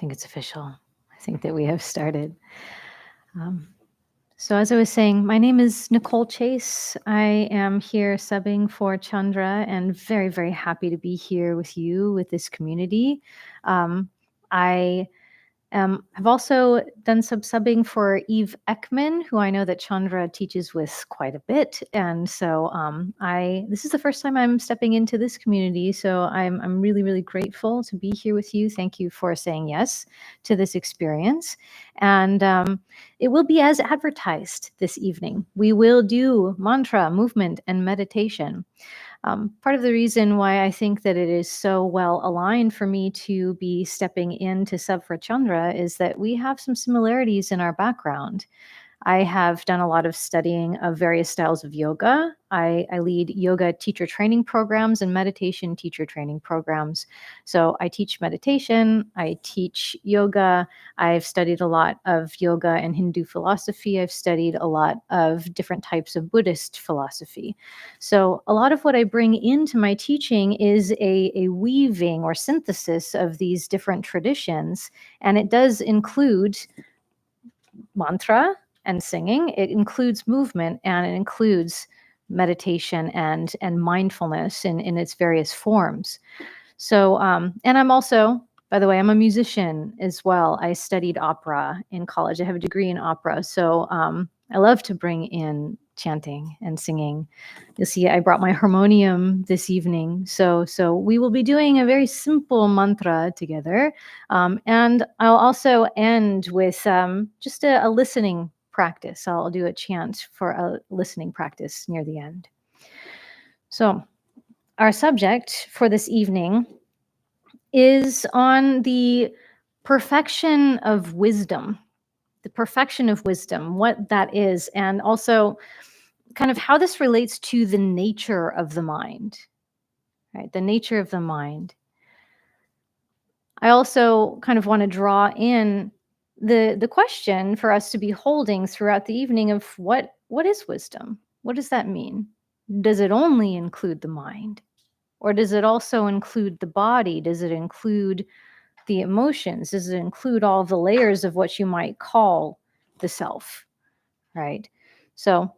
think it's official. I think that we have started. So as I was saying, my name is Nichol Chase. I am here subbing for Chandra and very, very happy to be here with you, with this community. I have also done some subbing for Eve Ekman, who I know that Chandra teaches with quite a bit. And so this is the first time I'm stepping into this community. So I'm really, really grateful to be here with you. Thank you for saying yes to this experience. And it will be as advertised this evening. We will do mantra, movement, and meditation. Part of the reason why I think that it is so well aligned for me to be stepping in to sub for Chandra is that we have some similarities in our background. I have done a lot of studying of various styles of yoga. I lead yoga teacher training programs and meditation teacher training programs. So I teach meditation, I teach yoga. I've studied a lot of yoga and Hindu philosophy. I've studied a lot of different types of Buddhist philosophy. So a lot of what I bring into my teaching is a weaving or synthesis of these different traditions. And it does include mantra and singing. It includes movement, and it includes meditation and mindfulness in its various forms. So, and I'm also, by the way, I'm a musician as well. I studied opera in college. I have a degree in opera. So I love to bring in chanting and singing. You'll see I brought my harmonium this evening. So we will be doing a very simple mantra together. And I'll also end with just a listening practice. I'll do a chant for a listening practice near the end. So our subject for this evening is on the perfection of wisdom, what that is, and also kind of how this relates to the nature of the mind, right? The nature of the mind. I also kind of want to draw in the question for us to be holding throughout the evening of what is wisdom? What does that mean? Does it only include the mind? Or does it also include the body? Does it include the emotions? Does it include all the layers of what you might call the self, right? So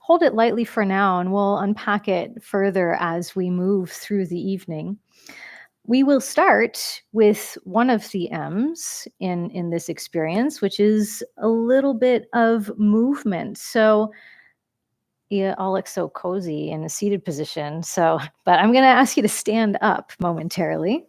hold it lightly for now, and we'll unpack it further as we move through the evening. We will start with one of the M's in this experience, which is a little bit of movement. So yeah, all look so cozy in a seated position. So, but I'm going to ask you to stand up momentarily.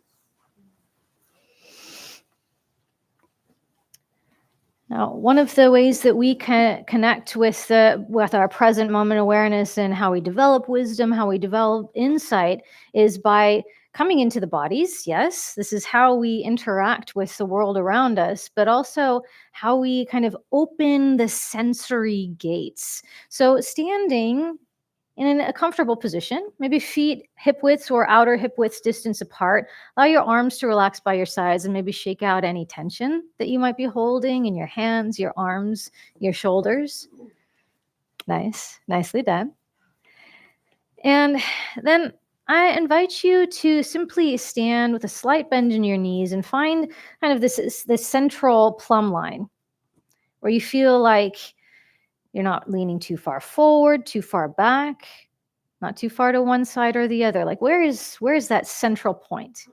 Now, one of the ways that we can connect with our present moment awareness and how we develop wisdom, how we develop insight, is by coming into the bodies. Yes, this is how we interact with the world around us, but also how we kind of open the sensory gates. So standing in a comfortable position, maybe feet hip widths or outer hip widths distance apart. Allow your arms to relax by your sides and maybe shake out any tension that you might be holding in your hands, your arms, your shoulders. Nice, nicely done. And then I invite you to simply stand with a slight bend in your knees and find kind of this central plumb line where you feel like you're not leaning too far forward, too far back, not too far to one side or the other. Like where is that central point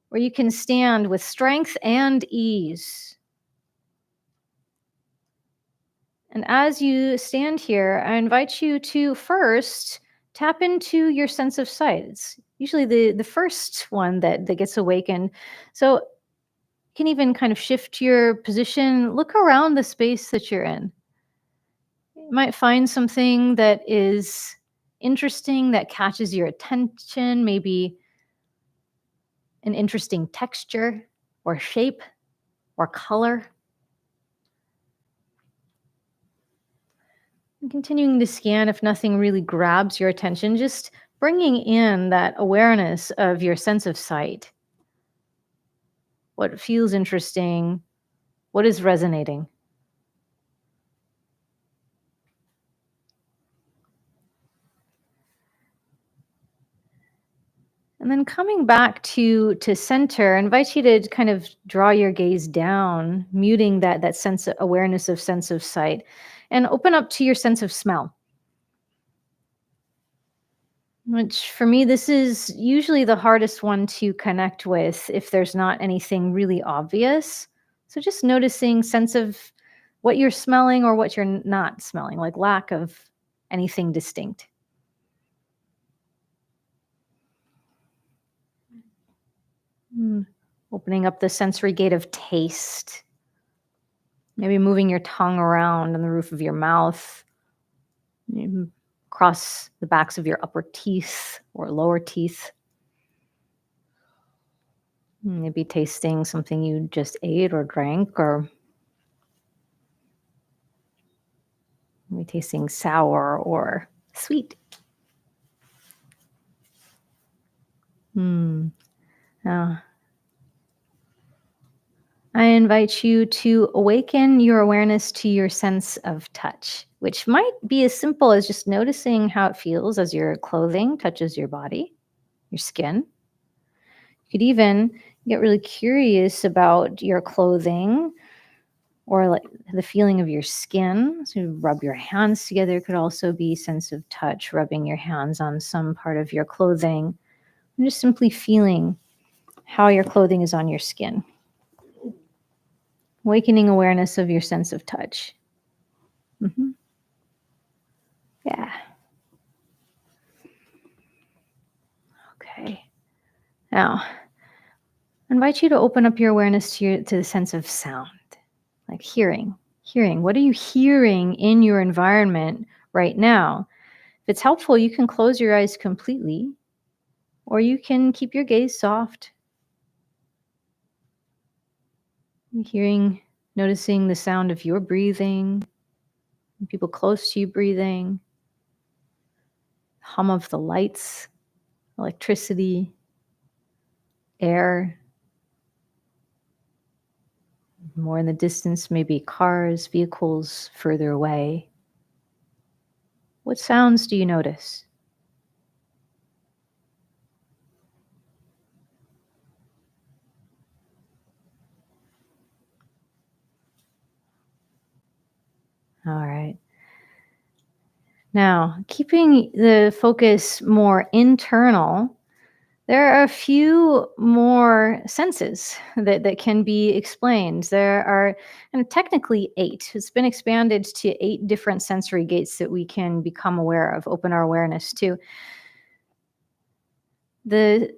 where you can stand with strength and ease? And as you stand here, I invite you to first tap into your sense of sight. It's usually the first one that gets awakened. So you can even kind of shift your position, look around the space that you're in. You might find something that is interesting, that catches your attention, maybe an interesting texture or shape or color. And continuing to scan if nothing really grabs your attention, just bringing in that awareness of your sense of sight. What feels interesting? What is resonating? And then coming back to center, I invite you to kind of draw your gaze down, muting that sense of awareness of sense of sight, and open up to your sense of smell. Which for me, this is usually the hardest one to connect with if there's not anything really obvious. So just noticing sense of what you're smelling or what you're not smelling, like lack of anything distinct. Mm. Opening up the sensory gate of taste. Maybe moving your tongue around on the roof of your mouth, maybe across the backs of your upper teeth or lower teeth. Maybe tasting something you just ate or drank, or maybe tasting sour or sweet. Hmm. Now, I invite you to awaken your awareness to your sense of touch, which might be as simple as just noticing how it feels as your clothing touches your body, your skin. You could even get really curious about your clothing or like the feeling of your skin. So you rub your hands together could also be sense of touch, rubbing your hands on some part of your clothing and just simply feeling how your clothing is on your skin. Awakening awareness of your sense of touch. Mhm. Yeah. Okay. Now, I invite you to open up your awareness to the sense of sound, like hearing. Hearing. What are you hearing in your environment right now? If it's helpful, you can close your eyes completely, or you can keep your gaze soft. Hearing, noticing the sound of your breathing, people close to you breathing, hum of the lights, electricity, air. More in the distance, maybe cars, vehicles further away. What sounds do you notice? All right. Now, keeping the focus more internal, there are a few more senses that can be explained. There are and technically eight. It's been expanded to eight different sensory gates that we can become aware of, open our awareness to. The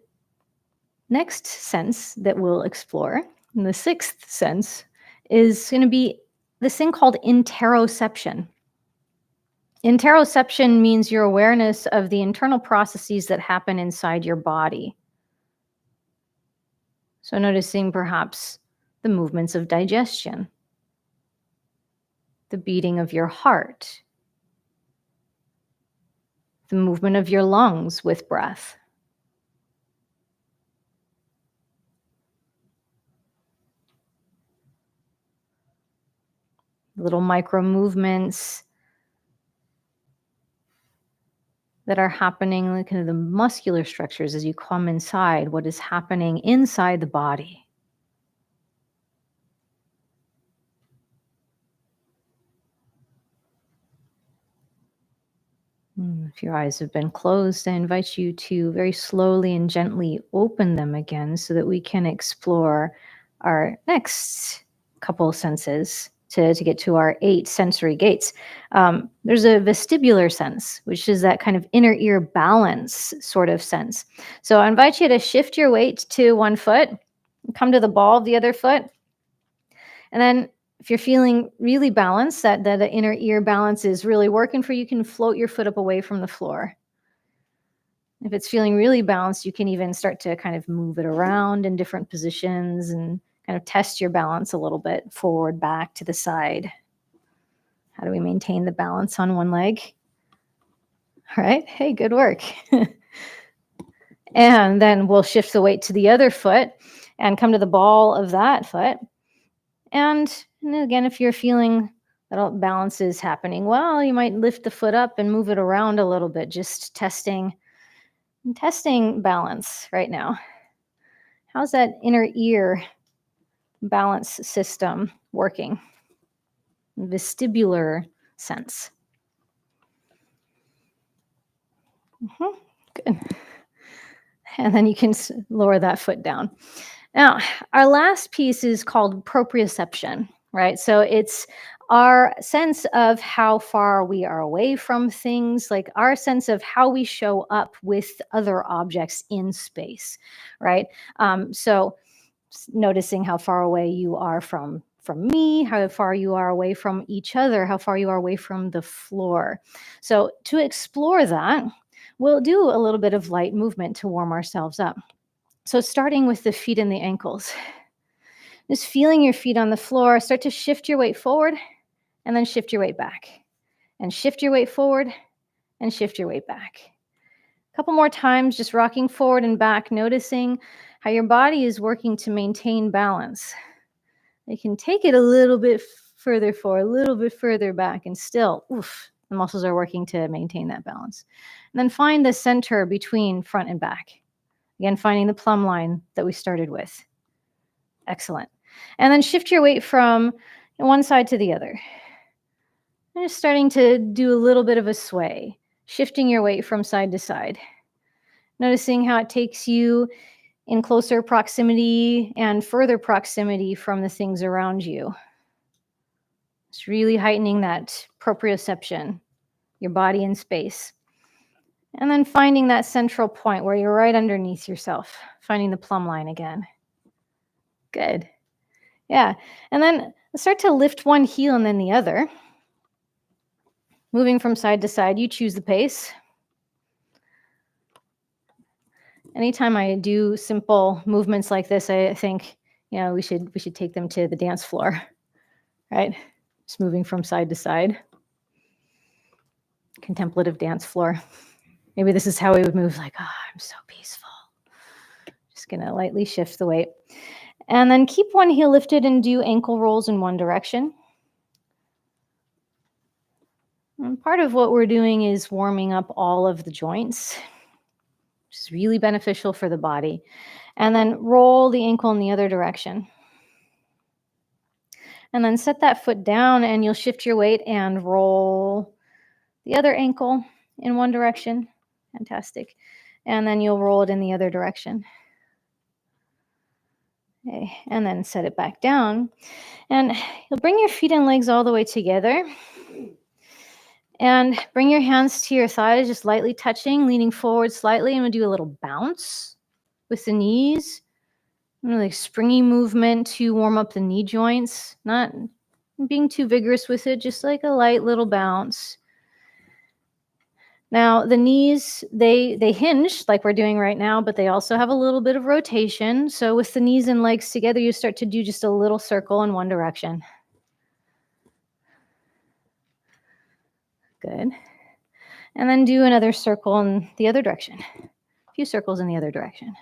next sense that we'll explore, and the sixth sense, is going to be this thing called interoception. Interoception means your awareness of the internal processes that happen inside your body. So, noticing perhaps the movements of digestion, the beating of your heart, the movement of your lungs with breath, little micro movements that are happening, like kind of the muscular structures as you come inside, what is happening inside the body. If your eyes have been closed, I invite you to very slowly and gently open them again so that we can explore our next couple senses to get to our eight sensory gates. There's a vestibular sense, which is that kind of inner ear balance sort of sense. So I invite you to shift your weight to one foot, come to the ball of the other foot, and then if you're feeling really balanced, that the inner ear balance is really working for you, you can float your foot up away from the floor. If it's feeling really balanced, you can even start to kind of move it around in different positions and kind of test your balance a little bit, forward, back, to the side. How do we maintain the balance on one leg? All right. Hey, good work. And then we'll shift the weight to the other foot and come to the ball of that foot. And again, if you're feeling that all balance is happening well, you might lift the foot up and move it around a little bit, just testing I'm testing balance right now. How's that inner ear balance system working? Vestibular sense. Good. And then you can lower that foot down. Now, our last piece is called proprioception, right? So it's our sense of how far we are away from things, like our sense of how we show up with other objects in space, right? So noticing how far away you are from me, how far you are away from each other, how far you are away from the floor. So to explore that, we'll do a little bit of light movement to warm ourselves up. So starting with the feet and the ankles, just feeling your feet on the floor, start to shift your weight forward and then shift your weight back, and shift your weight forward and shift your weight back. A couple more times, just rocking forward and back, noticing how your body is working to maintain balance. You can take it a little bit further forward, a little bit further back, and still, the muscles are working to maintain that balance. And then find the center between front and back. Again, finding the plumb line that we started with. Excellent. And then shift your weight from one side to the other. And just starting to do a little bit of a sway, shifting your weight from side to side. Noticing how it takes you in closer proximity and further proximity from the things around you. It's really heightening that proprioception, your body in space. And then finding that central point where you're right underneath yourself, finding the plumb line again. Good. Yeah. And then start to lift one heel and then the other. Moving from side to side, you choose the pace. Anytime I do simple movements like this, I think, we should take them to the dance floor, right? Just moving from side to side. Contemplative dance floor. Maybe this is how we would move, like, I'm so peaceful. Just gonna lightly shift the weight. And then keep one heel lifted and do ankle rolls in one direction. And part of what we're doing is warming up all of the joints, which is really beneficial for the body. And then roll the ankle in the other direction. And then set that foot down and you'll shift your weight and roll the other ankle in one direction. Fantastic. And then you'll roll it in the other direction. Okay. And then set it back down. And you'll bring your feet and legs all the way together. And bring your hands to your thighs, just lightly touching, leaning forward slightly. And we'll do a little bounce with the knees. Really springy movement to warm up the knee joints. Not being too vigorous with it, just like a light little bounce. Now, the knees, they hinge like we're doing right now, but they also have a little bit of rotation. So with the knees and legs together, you start to do just a little circle in one direction. Good. And then do another circle in the other direction. A few circles in the other direction.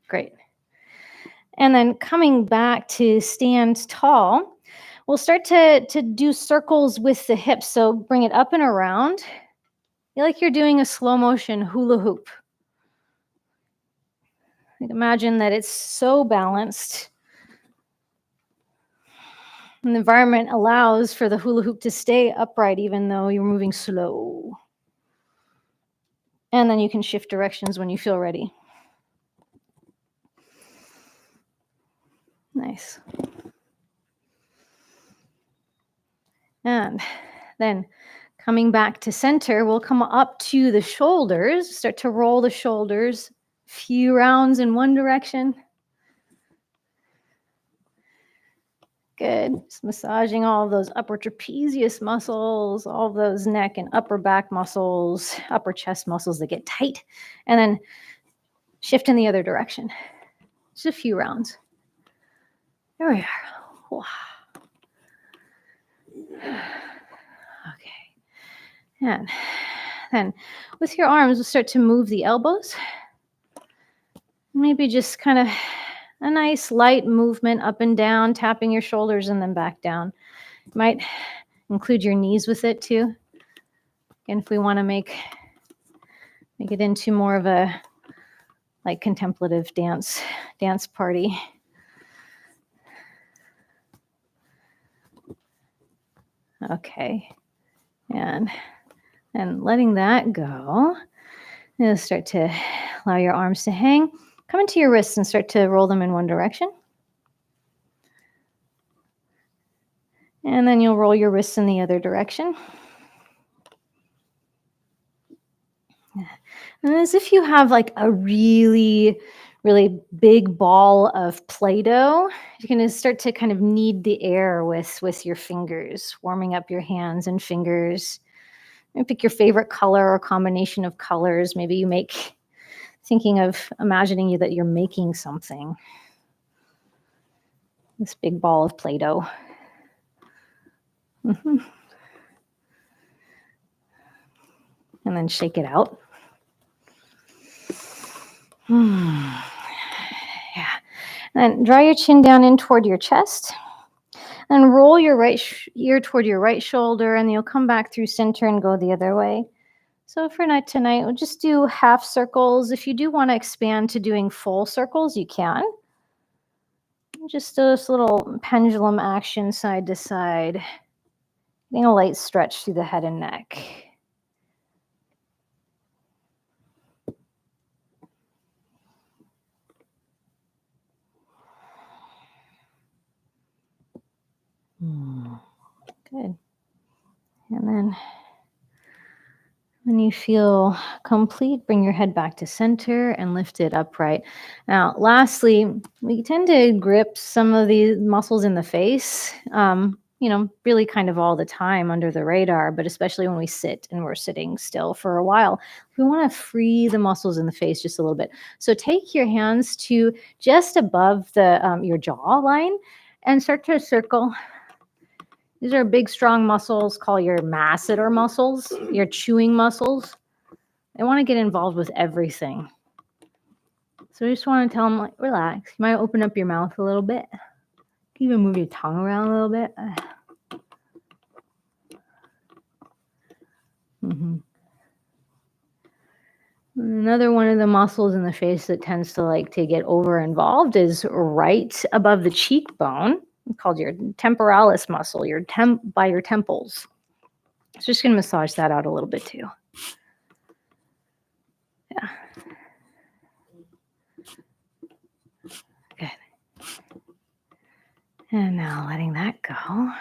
Great. And then coming back to stand tall, we'll start to do circles with the hips. So bring it up and around. Like you're doing a slow motion hula hoop. Imagine that it's so balanced. And the environment allows for the hula hoop to stay upright even though you're moving slow. And then you can shift directions when you feel ready. Nice. And then coming back to center, we'll come up to the shoulders, start to roll the shoulders, few rounds in one direction. Good. Just massaging all of those upper trapezius muscles, all of those neck and upper back muscles, upper chest muscles that get tight, and then shift in the other direction. Just a few rounds. There we are. Wow. Okay. And then with your arms, we'll start to move the elbows. Maybe just kind of a nice light movement up and down, tapping your shoulders and then back down. You might include your knees with it too. And if we want to make Make it into more of a like contemplative dance party. Okay. And letting that go. You'll start to allow your arms to hang. Come into your wrists and start to roll them in one direction. And then you'll roll your wrists in the other direction. And as if you have like a really, really big ball of Play-Doh, you're going to start to kind of knead the air with your fingers, warming up your hands and fingers. And pick your favorite color or combination of colors. Maybe you make, thinking of imagining you that you're making something. This big ball of Play-Doh. Mm-hmm. And then shake it out. Yeah. And then draw your chin down in toward your chest. And roll your right ear toward your right shoulder, and you'll come back through center and go the other way. So for tonight, we'll just do half circles. If you do want to expand to doing full circles, you can. Just this little pendulum action side to side. Getting a light stretch through the head and neck. Good. And then when you feel complete, bring your head back to center and lift it upright. Now, lastly, we tend to grip some of these muscles in the face, really kind of all the time under the radar, but especially when we sit and we're sitting still for a while. We want to free the muscles in the face just a little bit. So take your hands to just above your jaw line and start to circle. These are big, strong muscles called your masseter muscles, your chewing muscles. They want to get involved with everything. So I just want to tell them, like, relax. You might open up your mouth a little bit. Even move your tongue around a little bit. Mm-hmm. Another one of the muscles in the face that tends to get over involved is right above the cheekbone, called your temporalis muscle, by your temples. So just going to massage that out a little bit too. Yeah. Good. And now letting that go.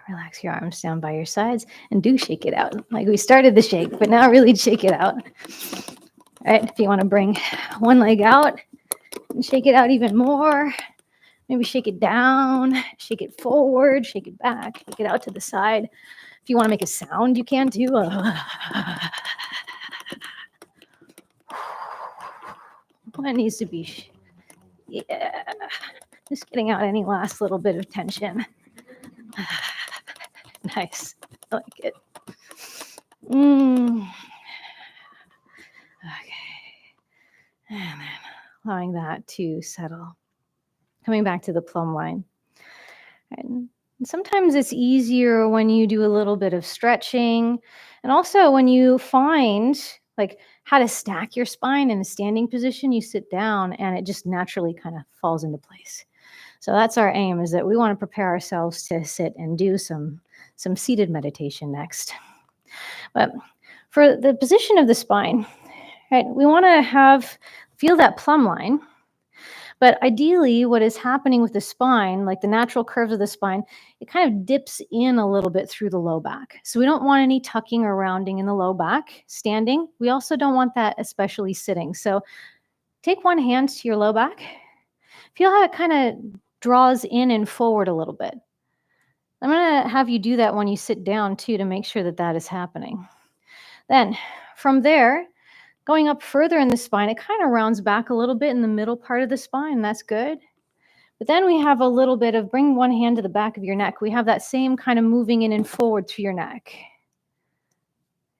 Relax your arms down by your sides and do shake it out. Like we started the shake, but now really shake it out. All right, if you want to bring one leg out and shake it out even more, maybe shake it down, shake it forward, shake it back, shake it out to the side. If you want to make a sound, you can too. It needs to be, just getting out any last little bit of tension. Nice, I like it. Okay, and then allowing that to settle. Coming back to the plumb line. And sometimes it's easier when you do a little bit of stretching, and also when you find like how to stack your spine in a standing position, you sit down and it just naturally kind of falls into place. So that's our aim, is that we want to prepare ourselves to sit and do some seated meditation next. But for the position of the spine, right, we want to feel that plumb line. But ideally, what is happening with the spine, like the natural curves of the spine, it kind of dips in a little bit through the low back. So we don't want any tucking or rounding in the low back standing. We also don't want that, especially sitting. So take one hand to your low back. Feel how it kind of draws in and forward a little bit. I'm going to have you do that when you sit down too, to make sure that that is happening. Then from there, going up further in the spine, it kind of rounds back a little bit in the middle part of the spine. That's good. But then we have a little bit of bring one hand to the back of your neck. We have that same kind of moving in and forward through your neck.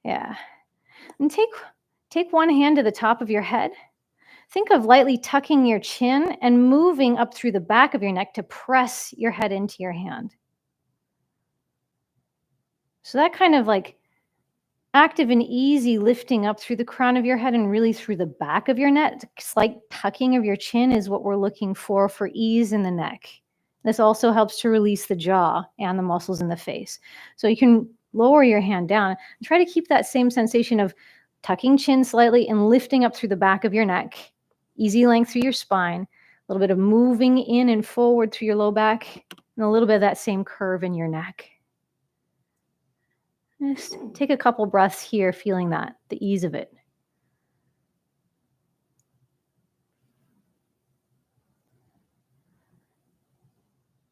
Yeah. And take one hand to the top of your head. Think of lightly tucking your chin and moving up through the back of your neck to press your head into your hand. So that kind of like Active and easy lifting up through the crown of your head and really through the back of your neck. Slight tucking of your chin is what we're looking for ease in the neck. This also helps to release the jaw and the muscles in the face. So you can lower your hand down and try to keep that same sensation of tucking chin slightly and lifting up through the back of your neck. Easy length through your spine. A little bit of moving in and forward through your low back and a little bit of that same curve in your neck. Just take a couple breaths here, feeling that, the ease of it.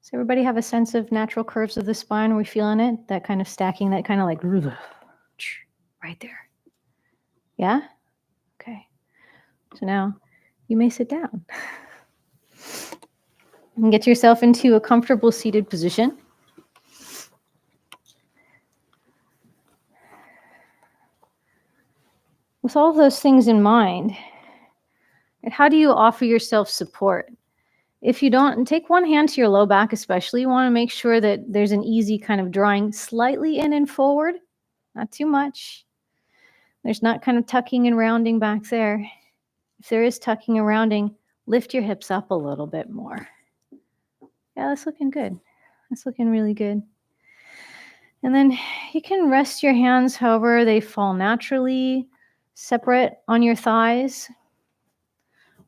Does everybody have a sense of natural curves of the spine? Are we feeling it? That kind of stacking, that kind of like right there. Yeah? Okay. So now you may sit down and get yourself into a comfortable seated position. With all of those things in mind, how do you offer yourself support? If you don't, take one hand to your low back especially. You want to make sure that there's an easy kind of drawing slightly in and forward, not too much. There's not kind of tucking and rounding back there. If there is tucking and rounding, lift your hips up a little bit more. Yeah, that's looking good. That's looking really good. And then you can rest your hands however they fall naturally, separate on your thighs.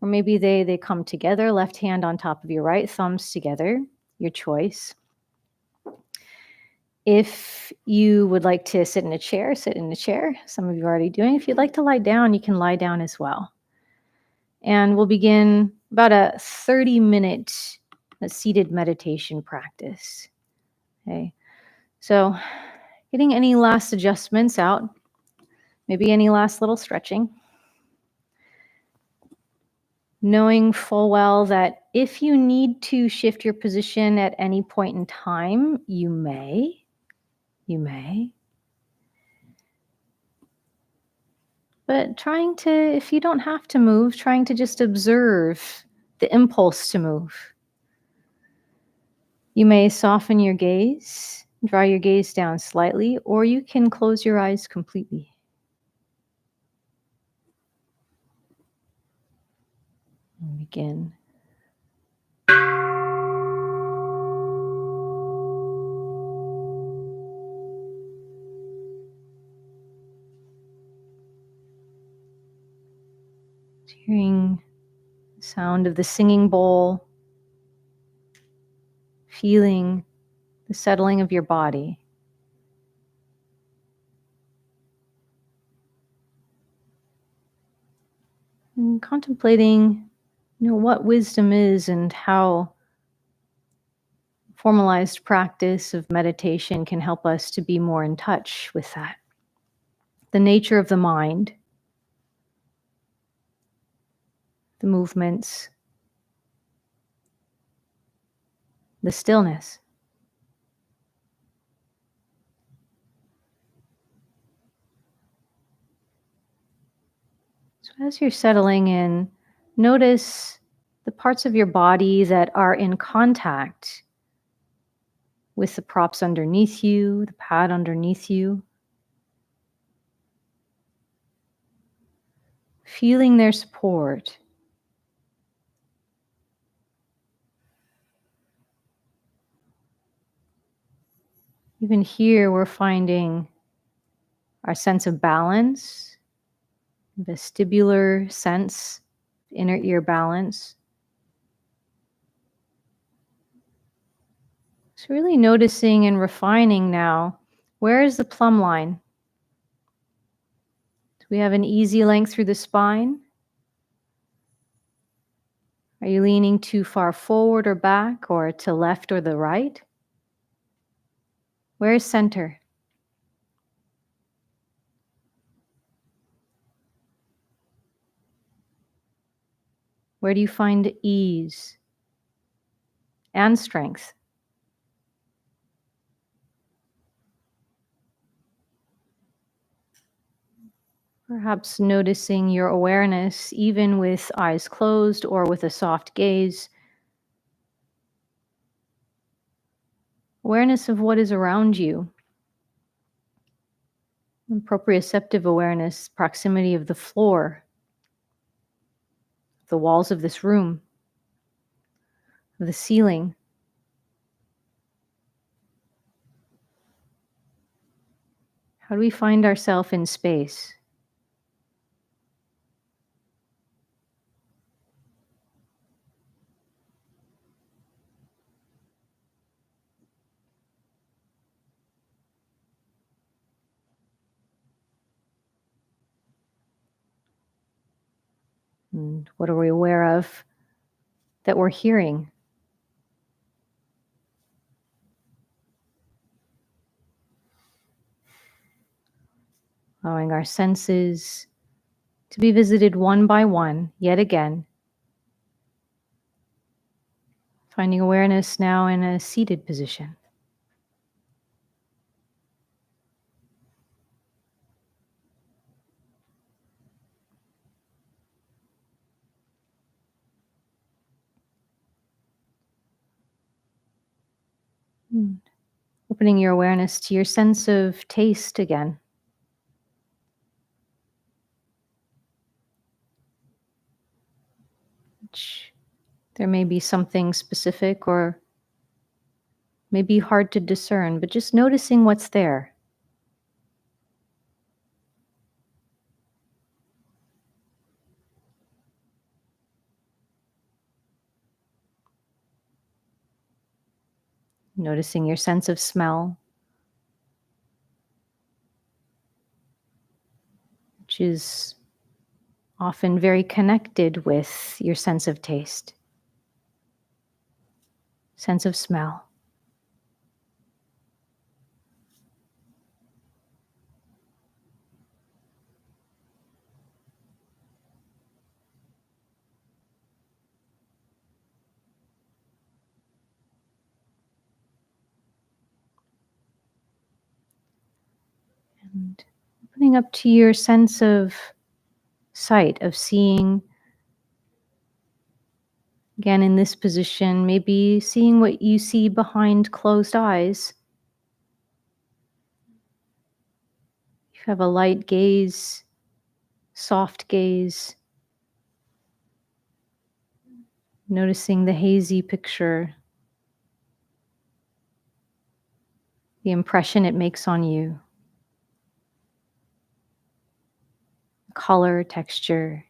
Or maybe they come together, left hand on top of your right, thumbs together, your choice. If you would like to sit in a chair, sit in a chair. Some of you are already doing. If you'd like to lie down, you can lie down as well. And we'll begin about a 30-minute seated meditation practice. Okay. So getting any last adjustments out, maybe any last little stretching. Knowing full well that if you need to shift your position at any point in time, you may. But trying to, if you don't have to move, trying to just observe the impulse to move. You may soften your gaze, draw your gaze down slightly, or you can close your eyes completely. And begin. Hearing the sound of the singing bowl, feeling the settling of your body. And contemplating, what wisdom is and how formalized practice of meditation can help us to be more in touch with that. The nature of the mind, the movements, the stillness. So as you're settling in, notice the parts of your body that are in contact with the props underneath you, the pad underneath you. Feeling their support. Even here, we're finding our sense of balance, vestibular sense, inner ear balance. So really noticing and refining now, where is the plumb line? Do we have an easy length through the spine? Are you leaning too far forward or back, or to left or the right? Where is center? Where do you find ease and strength? Perhaps noticing your awareness even with eyes closed or with a soft gaze. Awareness of what is around you. And proprioceptive awareness, proximity of the floor, the walls of this room, of the ceiling. How do we find ourselves in space? And what are we aware of that we're hearing? Allowing our senses to be visited one by one, yet again. Finding awareness now in a seated position. Mm. Opening your awareness to your sense of taste again. Which there may be something specific or maybe hard to discern, but just noticing what's there. Noticing your sense of smell, which is often very connected with your sense of taste, sense of smell. And opening up to your sense of sight, of seeing. Again, in this position, maybe seeing what you see behind closed eyes. You have a light gaze, soft gaze, noticing the hazy picture, the impression it makes on you, color, texture.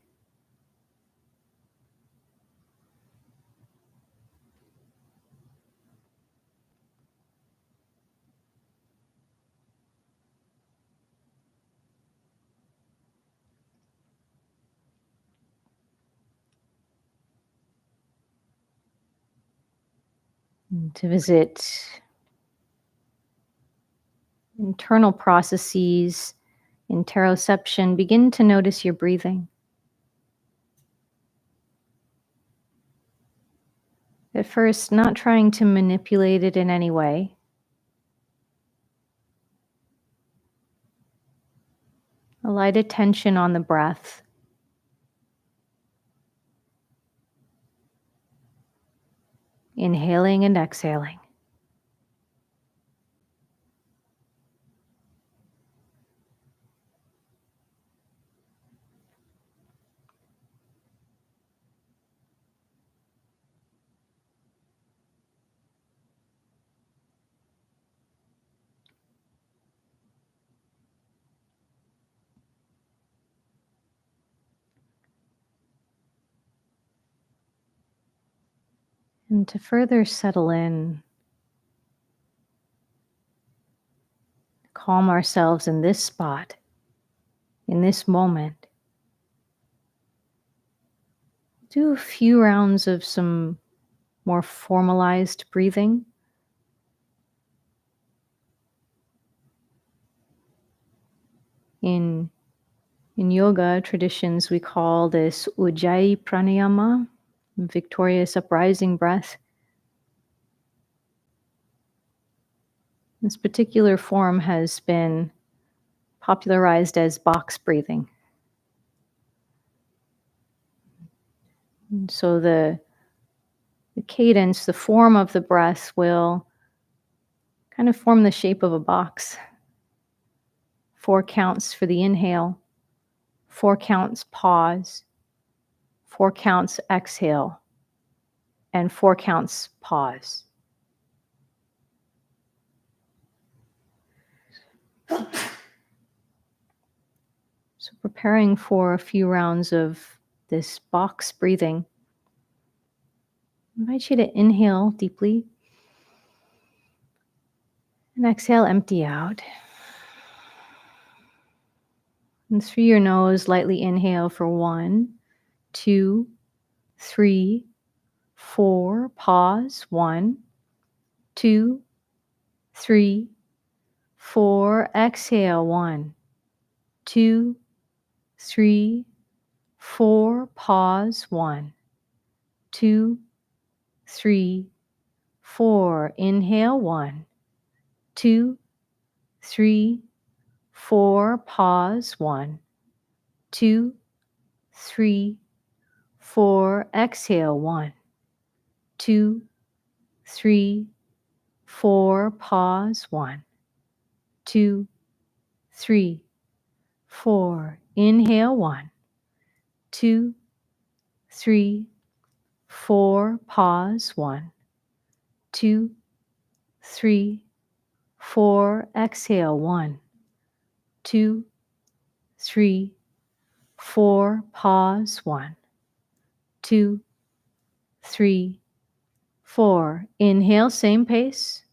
And to visit internal processes, interoception, begin to notice your breathing. At first, not trying to manipulate it in any way. A light attention on the breath. Inhaling and exhaling. And to further settle in, calm ourselves in this spot, in this moment. Do a few rounds of some more formalized breathing. In yoga traditions, we call this Ujjayi pranayama, victorious uprising breath. This particular form has been popularized as box breathing. And so the cadence, the form of the breath will kind of form the shape of a box, 4 counts for the inhale, 4 counts pause, 4 counts exhale, and 4 counts pause. So preparing for a few rounds of this box breathing, I invite you to inhale deeply and exhale, empty out. And through your nose, lightly inhale for 1, 2, 3, 4. Pause. 1, 2, 3, 4. Exhale. 1, 2, 3, 4. Pause. 1, 2, 3, 4. Inhale. 1, 2, 3, 4. Pause. 1, 2, 3, 4. Exhale. 1, 2, 3, 4. Pause. 1, 2, 3, 4. Inhale. 1, 2, 3, 4. Pause. 1, 2, 3, 4. Exhale. 1, 2, 3, 4. Pause. 1, 2, 3, 4. Inhale, same pace.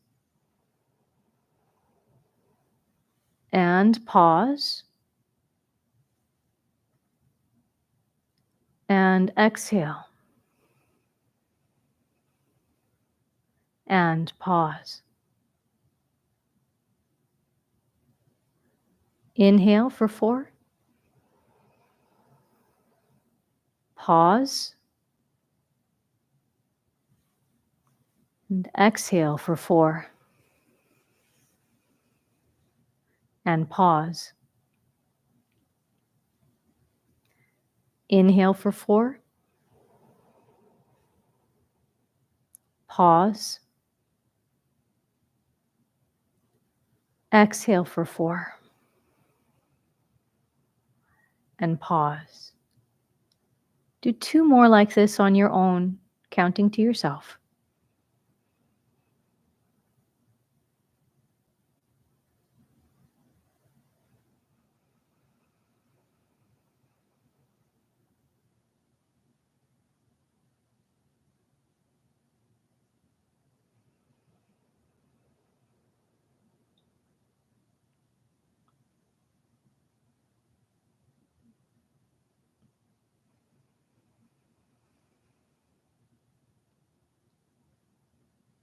And pause. And exhale. And pause. Inhale for 4. Pause. And exhale for 4. And pause. Inhale for 4. Pause. Exhale for 4. And pause. Do 2 more like this on your own, counting to yourself.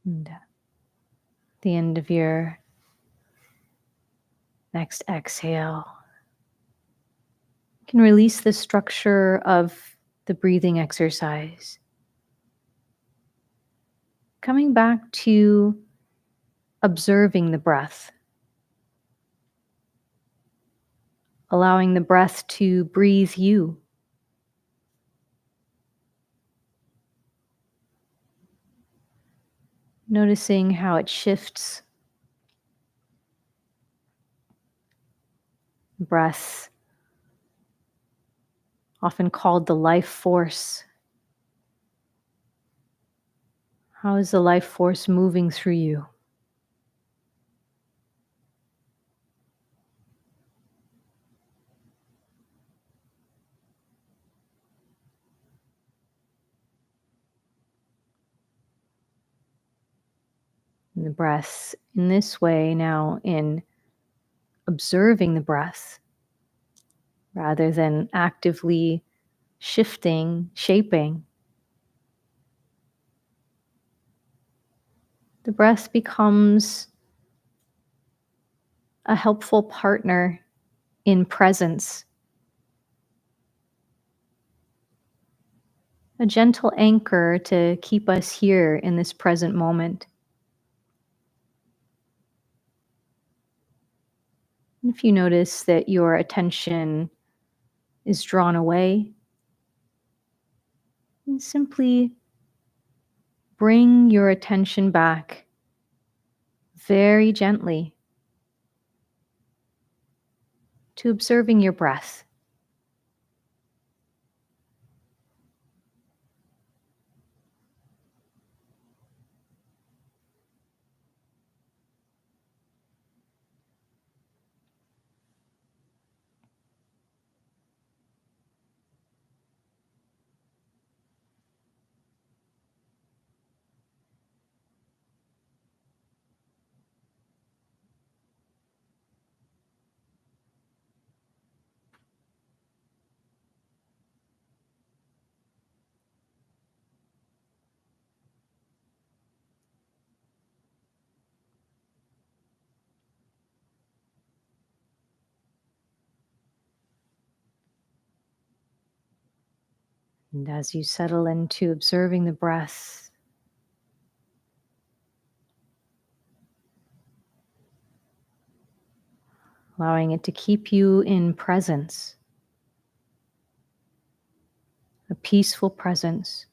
And at the end of your next exhale, you can release the structure of the breathing exercise. Coming back to observing the breath, allowing the breath to breathe you. Noticing how it shifts. Breath, often called the life force. How is the life force moving through you? And the breath in this way now, in observing the breath rather than actively shifting, shaping, the breath becomes a helpful partner in presence, a gentle anchor to keep us here in this present moment. And if you notice that your attention is drawn away, and simply bring your attention back very gently. to observing your breath. And as you settle into observing the breath, allowing it to keep you in presence, a peaceful presence.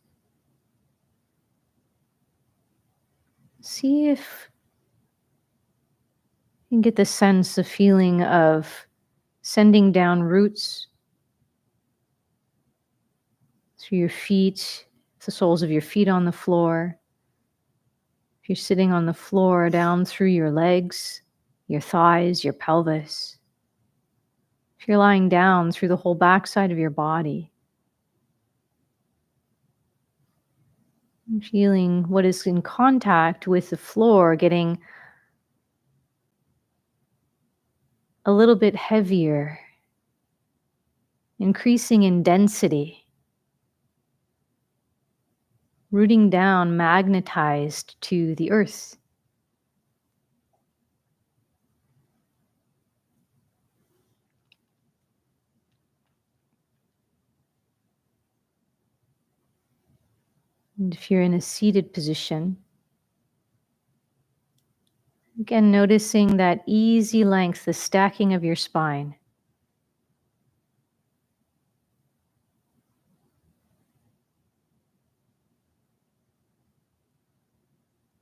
See if you can get the sense, the feeling of sending down roots through your feet, the soles of your feet on the floor. If you're sitting on the floor, down through your legs, your thighs, your pelvis. If you're lying down, through the whole backside of your body. And feeling what is in contact with the floor getting a little bit heavier, increasing in density, rooting down, magnetized to the earth. And if you're in a seated position, again, noticing that easy length, the stacking of your spine.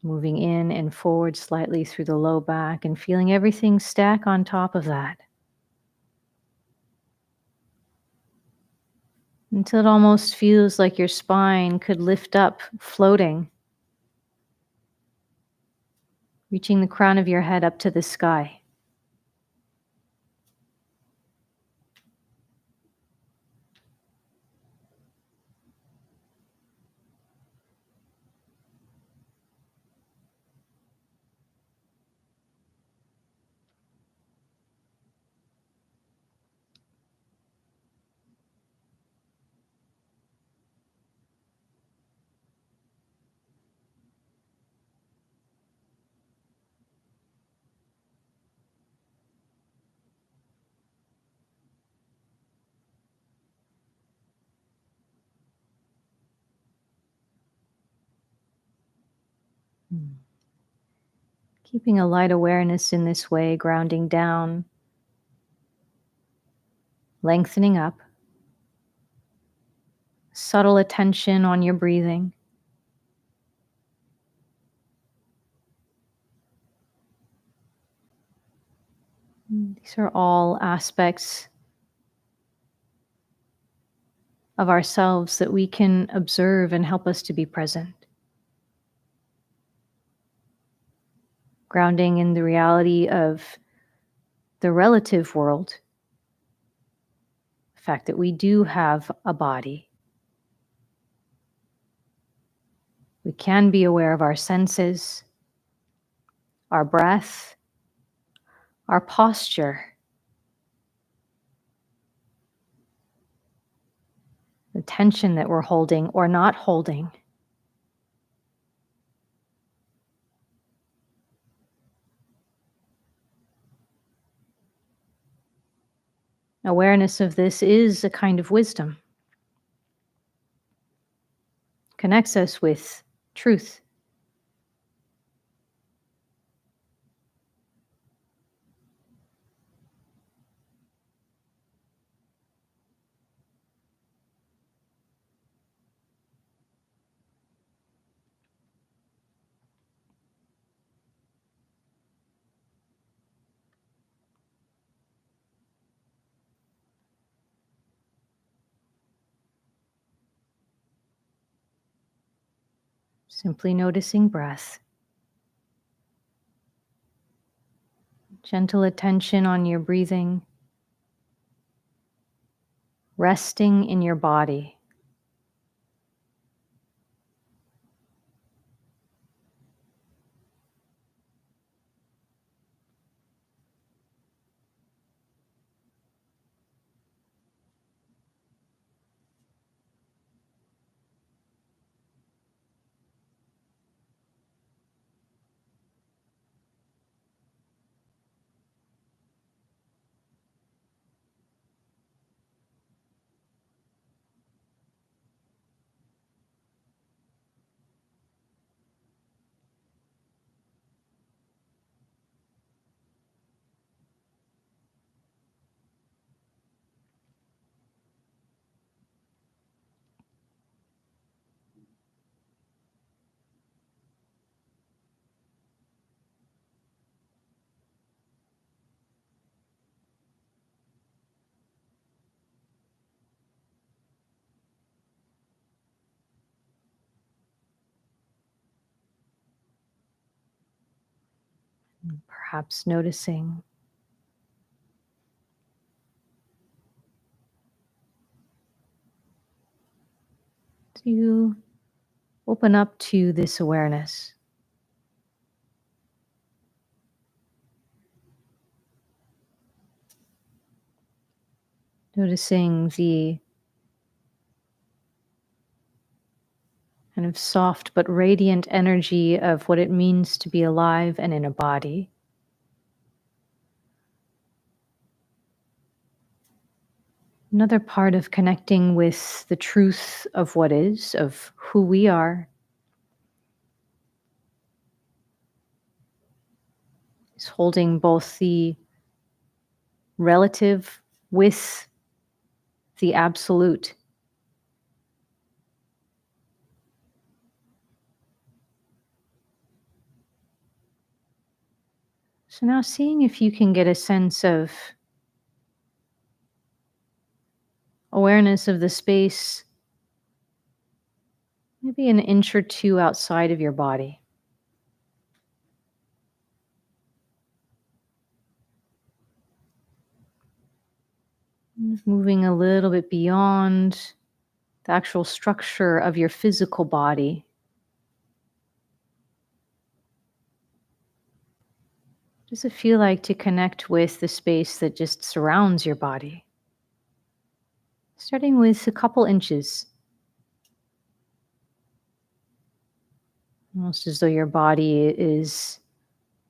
Moving in and forward slightly through the low back and feeling everything stack on top of that. Until it almost feels like your spine could lift up, floating, reaching the crown of your head up to the sky. Keeping a light awareness in this way, grounding down, lengthening up, subtle attention on your breathing. These are all aspects of ourselves that we can observe and help us to be present. Grounding in the reality of the relative world, the fact that we do have a body. We can be aware of our senses, our breath, our posture, the tension that we're holding or not holding. Awareness of this is a kind of wisdom. Connects us with truth. Simply noticing breath, gentle attention on your breathing, resting in your body. Perhaps noticing to open up to this awareness. Noticing the kind of soft but radiant energy of what it means to be alive and in a body. Another part of connecting with the truth of what is, of who we are, is holding both the relative with the absolute. So now seeing if you can get a sense of awareness of the space, maybe an inch or two outside of your body. Moving a little bit beyond the actual structure of your physical body. What does it feel like to connect with the space that just surrounds your body? Starting with a couple inches, almost as though your body is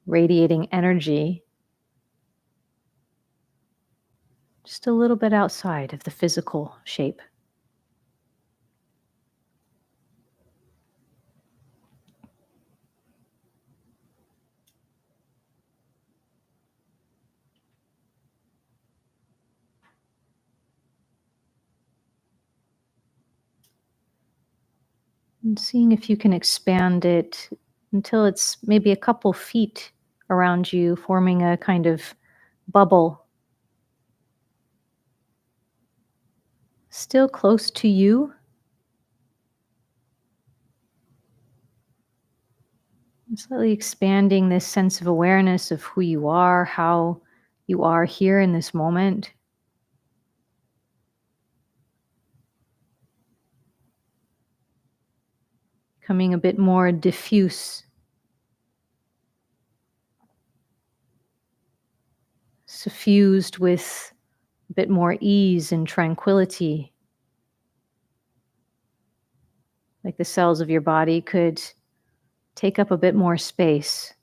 radiating energy just a little bit outside of the physical shape. And seeing if you can expand it until it's maybe a couple feet around you, forming a kind of bubble. Still close to you, slightly expanding this sense of awareness of who you are, how you are here in this moment. Becoming a bit more diffuse, suffused with a bit more ease and tranquility. Like the cells of your body could take up a bit more space.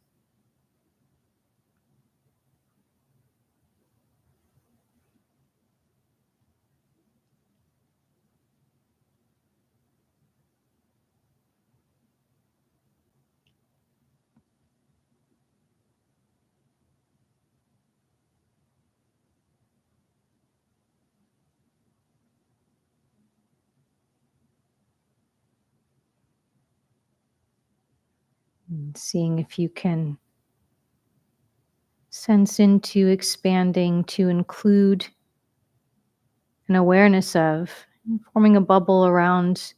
And seeing if you can sense into expanding to include an awareness of, forming a bubble around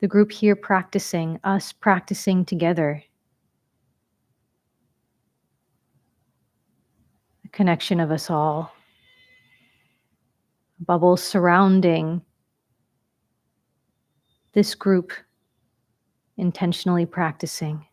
the group here practicing, us practicing together, the connection of us all, bubbles surrounding this group intentionally practicing.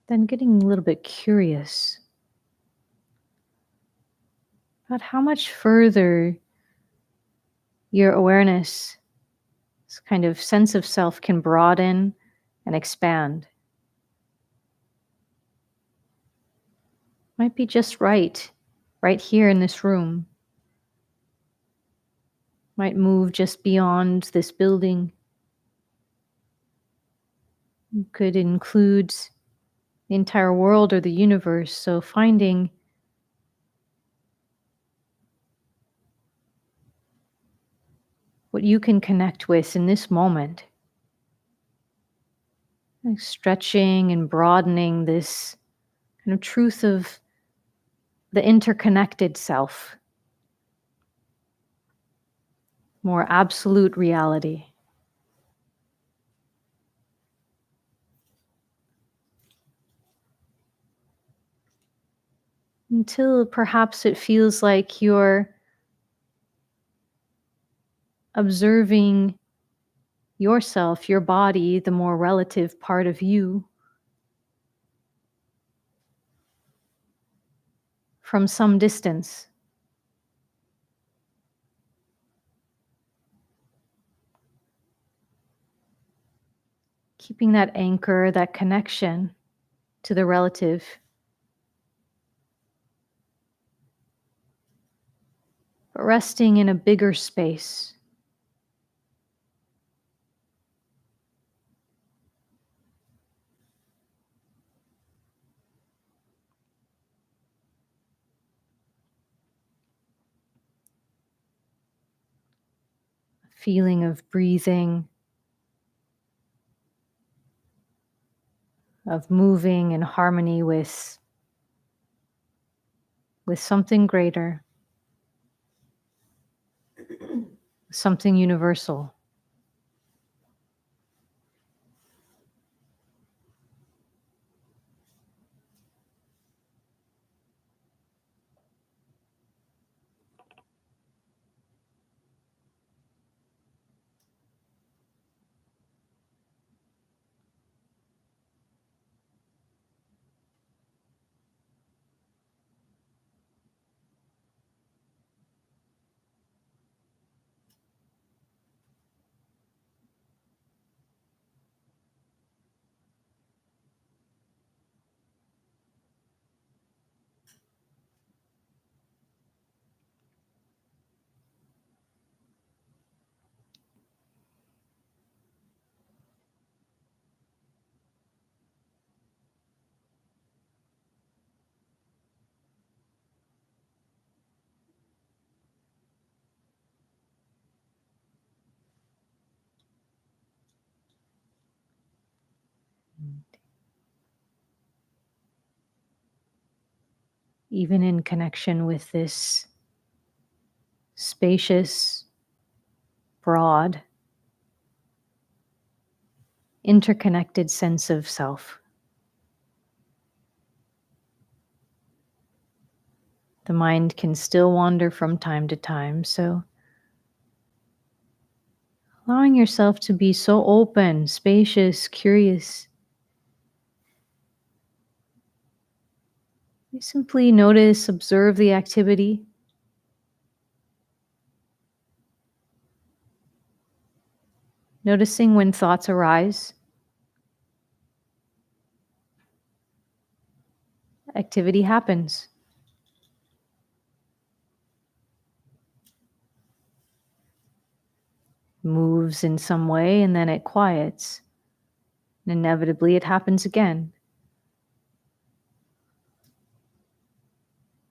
Then getting a little bit curious about how much further your awareness, this kind of sense of self, can broaden and expand. Might be just right here in this room. Might move just beyond this building. Could include the entire world or the universe. So finding what you can connect with in this moment. Like stretching and broadening this kind of truth of the interconnected self, more absolute reality. Until perhaps it feels like you're observing yourself, your body, the more relative part of you, from some distance. Keeping that anchor, that connection to the relative. But resting in a bigger space. Feeling of breathing, of moving in harmony with something greater, something universal. Even in connection with this spacious, broad, interconnected sense of self. The mind can still wander from time to time, so allowing yourself to be so open, spacious, curious. You simply notice, observe the activity. Noticing when thoughts arise. Activity happens. moves in some way, and then it quiets. And inevitably, it happens again.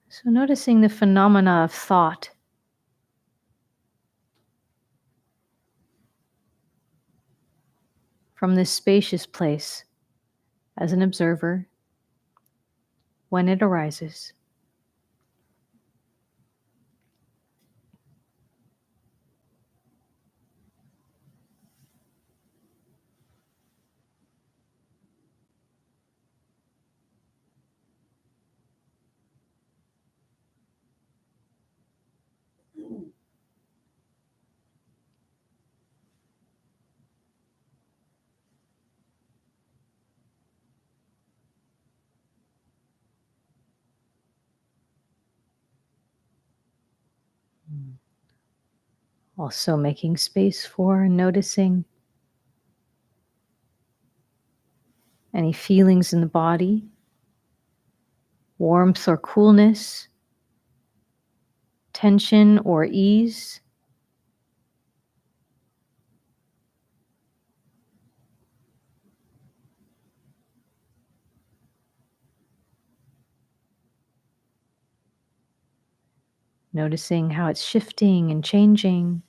So noticing the phenomena of thought, from this spacious place as an observer when it arises. Also making space for and noticing any feelings in the body, warmth or coolness, tension or ease. Noticing how it's shifting and changing.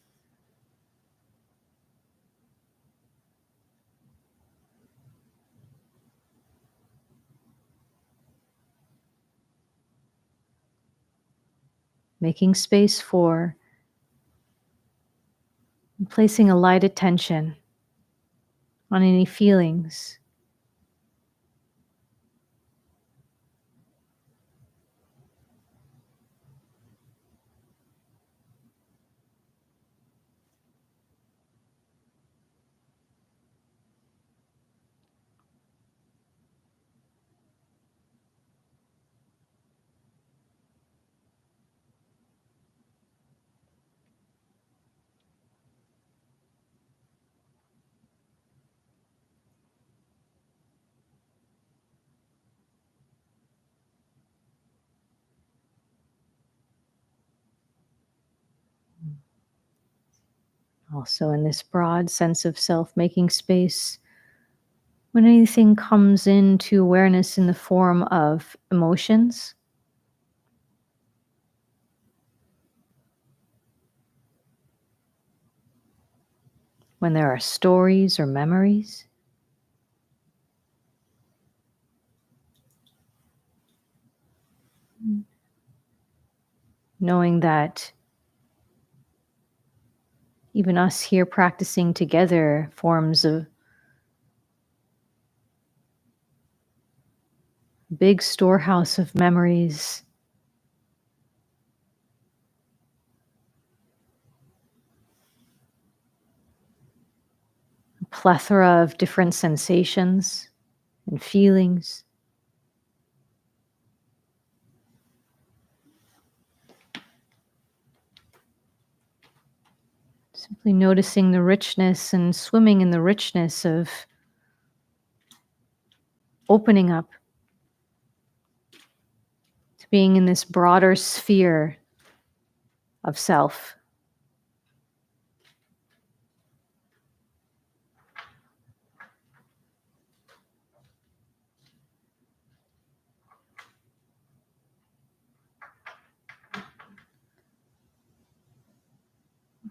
Making space for and placing a light attention on any feelings. Also, in this broad sense of self, making space when anything comes into awareness in the form of emotions, when there are stories or memories. Knowing that even us here practicing together forms a big storehouse of memories, a plethora of different sensations and feelings. Simply noticing the richness and swimming in the richness of opening up to being in this broader sphere of self.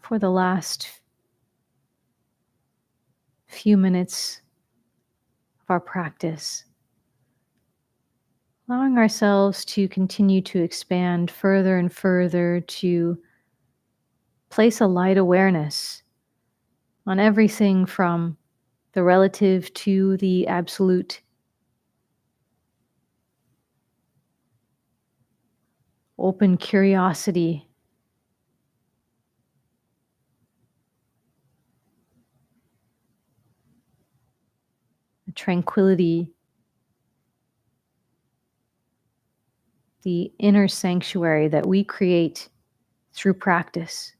For the last few minutes of our practice, allowing ourselves to continue to expand further and further to place a light awareness on everything from the relative to the absolute. Open curiosity, the tranquility, the inner sanctuary that we create through practice.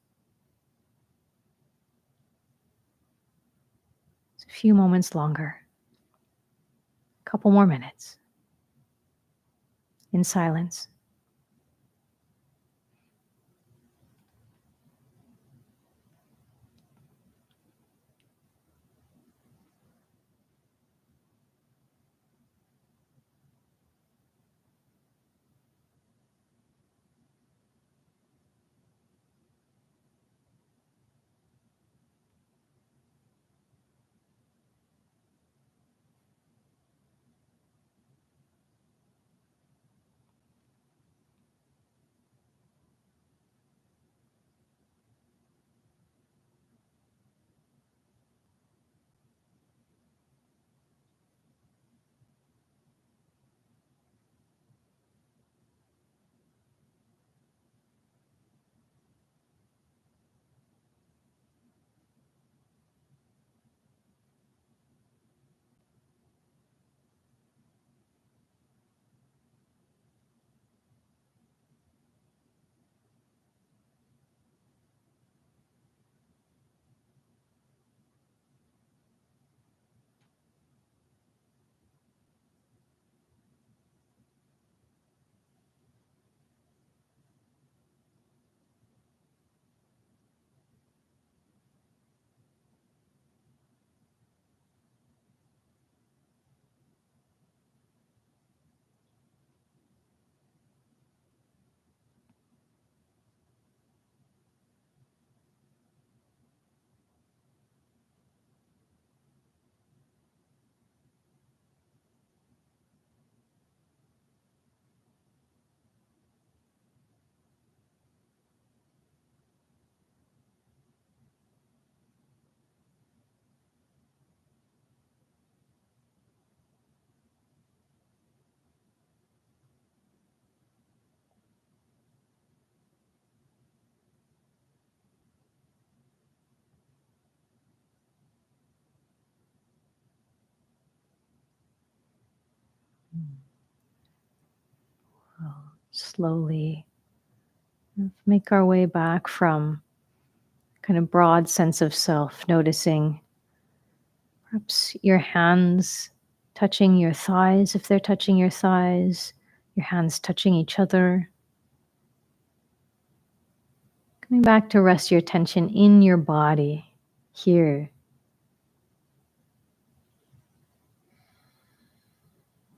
It's a few moments longer, a couple more minutes in silence. We'll slowly make our way back from kind of broad sense of self, noticing perhaps your hands touching your thighs, if they're touching your thighs, your hands touching each other. Coming back to rest your attention in your body here.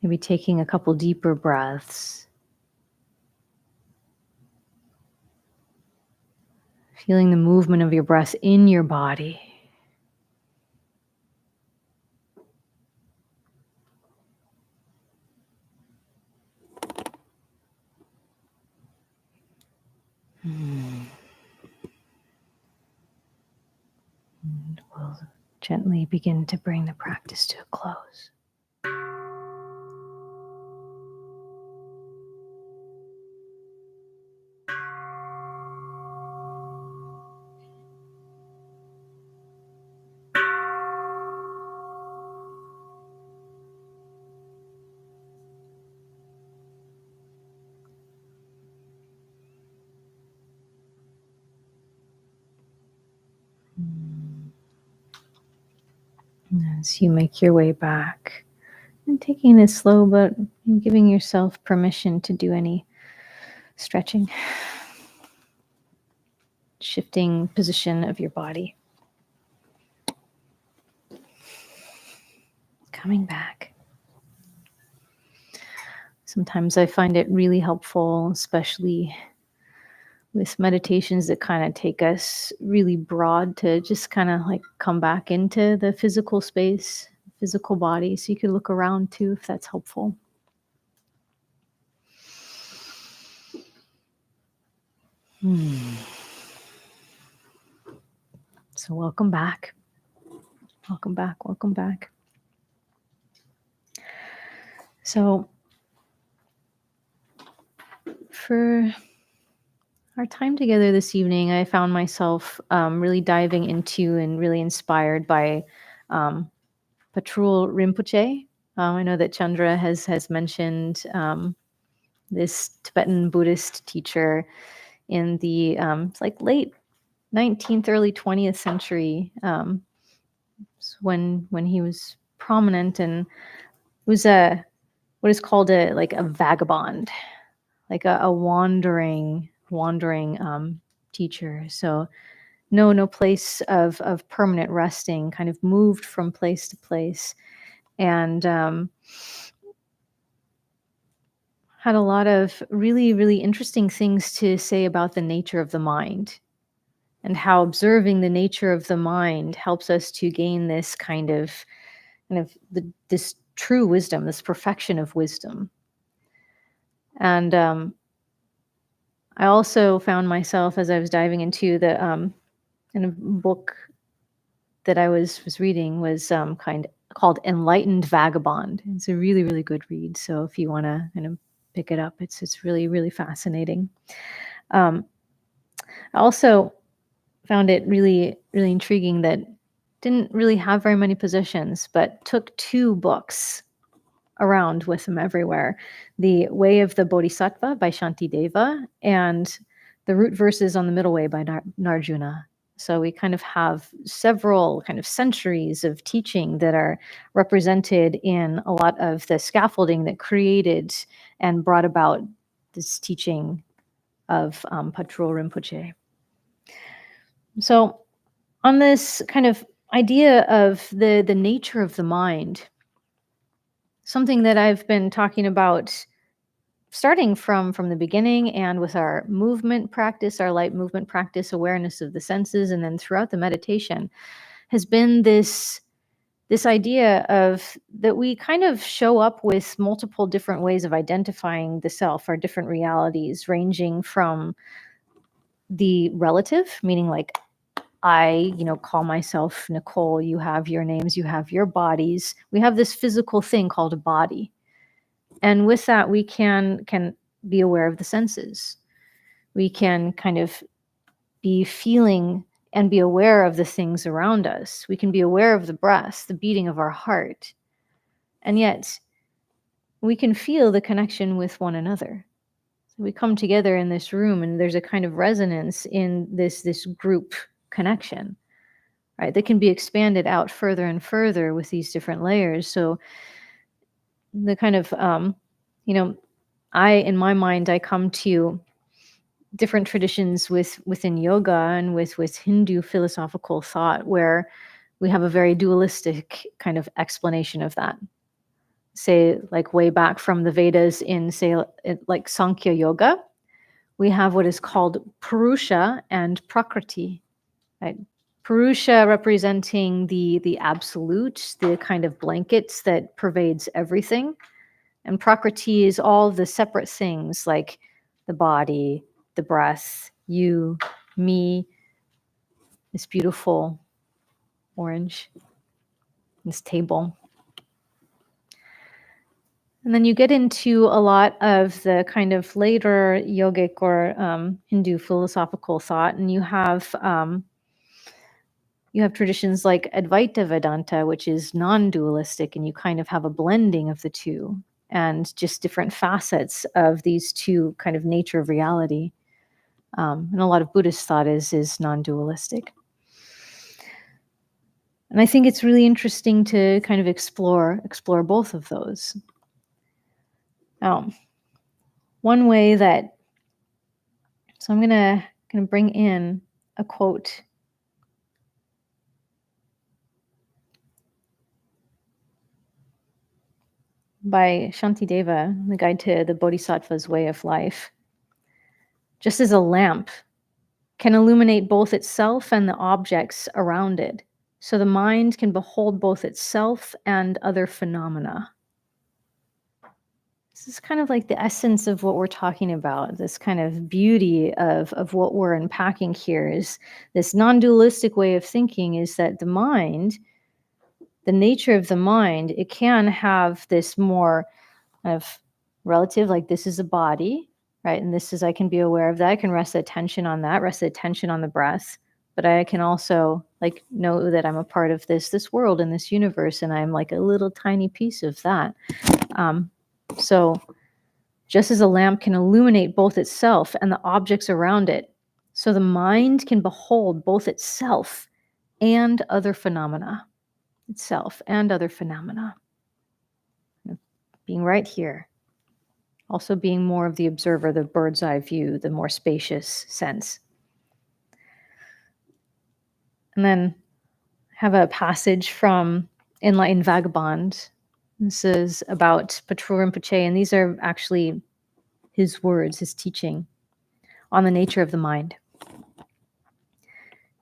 Maybe taking a couple deeper breaths. Feeling the movement of your breath in your body. And we'll gently begin to bring the practice to a close. And as you make your way back, and taking this slow, but giving yourself permission to do any stretching, shifting position of your body. Coming back. Sometimes I find it really helpful, especially with meditations that kind of take us really broad, to just kind of like come back into the physical space, physical body. So you could look around too, if that's helpful. So welcome back. Welcome back. Welcome back. So for our time together this evening, I found myself really diving into and really inspired by Patrul Rinpoche. I know that Chandra has mentioned this Tibetan Buddhist teacher in the it's like late 19th, early 20th century, when he was prominent, and was a what is called a like a vagabond, like a wandering teacher. So no place of permanent resting, kind of moved from place to place, and had a lot of really interesting things to say about the nature of the mind, and how observing the nature of the mind helps us to gain this this true wisdom, this perfection of wisdom. And I also found myself, as I was diving into the kind of book that I was reading, was called Enlightened Vagabond. It's a really good read. So if you want to kind of pick it up, it's really fascinating. I also found it really intriguing that didn't really have very many possessions, but took two books around with him everywhere: The Way of the Bodhisattva by Shantideva, and The Root Verses on the Middle Way by Narjuna. So we kind of have several kind of centuries of teaching that are represented in a lot of the scaffolding that created and brought about this teaching of Patrul Rinpoche. So on this kind of idea of the nature of the mind, something that I've been talking about starting from the beginning, and with our movement practice, our light movement practice, awareness of the senses, and then throughout the meditation, has been this idea of that we kind of show up with multiple different ways of identifying the self, our different realities, ranging from the relative, meaning like I, call myself Nichol, you have your names, you have your bodies. We have this physical thing called a body. And with that, we can be aware of the senses. We can kind of be feeling and be aware of the things around us. We can be aware of the breath, the beating of our heart. And yet, we can feel the connection with one another. We come together in this room and there's a kind of resonance in this group connection, right? That can be expanded out further and further with these different layers. So the kind of, you know, in my mind, I come to different traditions within yoga and with Hindu philosophical thought, where we have a very dualistic kind of explanation of that. Say, like way back from the Vedas in, say, like Sankhya Yoga, we have what is called Purusha and Prakriti, right? Purusha representing the absolute, the kind of blankets that pervades everything. And Prakriti is all the separate things like the body, the breath, you, me, this beautiful orange, this table. And then you get into a lot of the kind of later yogic or Hindu philosophical thought, and you have traditions like Advaita Vedanta, which is non-dualistic, and you kind of have a blending of the two and just different facets of these two kind of nature of reality. And a lot of Buddhist thought is non-dualistic. And I think it's really interesting to kind of explore both of those. Now, one way that, so I'm gonna bring in a quote by Shantideva, the Guide to the Bodhisattva's Way of Life. Just as a lamp can illuminate both itself and the objects around it, so the mind can behold both itself and other phenomena. This is kind of like the essence of what we're talking about. This kind of beauty of what we're unpacking here is this non-dualistic way of thinking, is that the mind, the nature of the mind, it can have this more kind of relative, like this is a body, right? And this is, I can be aware of that. I can rest the attention on that, rest the attention on the breath. But I can also like know that I'm a part of this world and this universe, and I'm like a little tiny piece of that. So just as a lamp can illuminate both itself and the objects around it, so the mind can behold both itself and other phenomena. Itself and other phenomena. Being right here. Also being more of the observer, the bird's eye view, the more spacious sense. And then have a passage from Enlightened Vagabond. This is about Patrul Rinpoche, and these are actually his words, his teaching on the nature of the mind.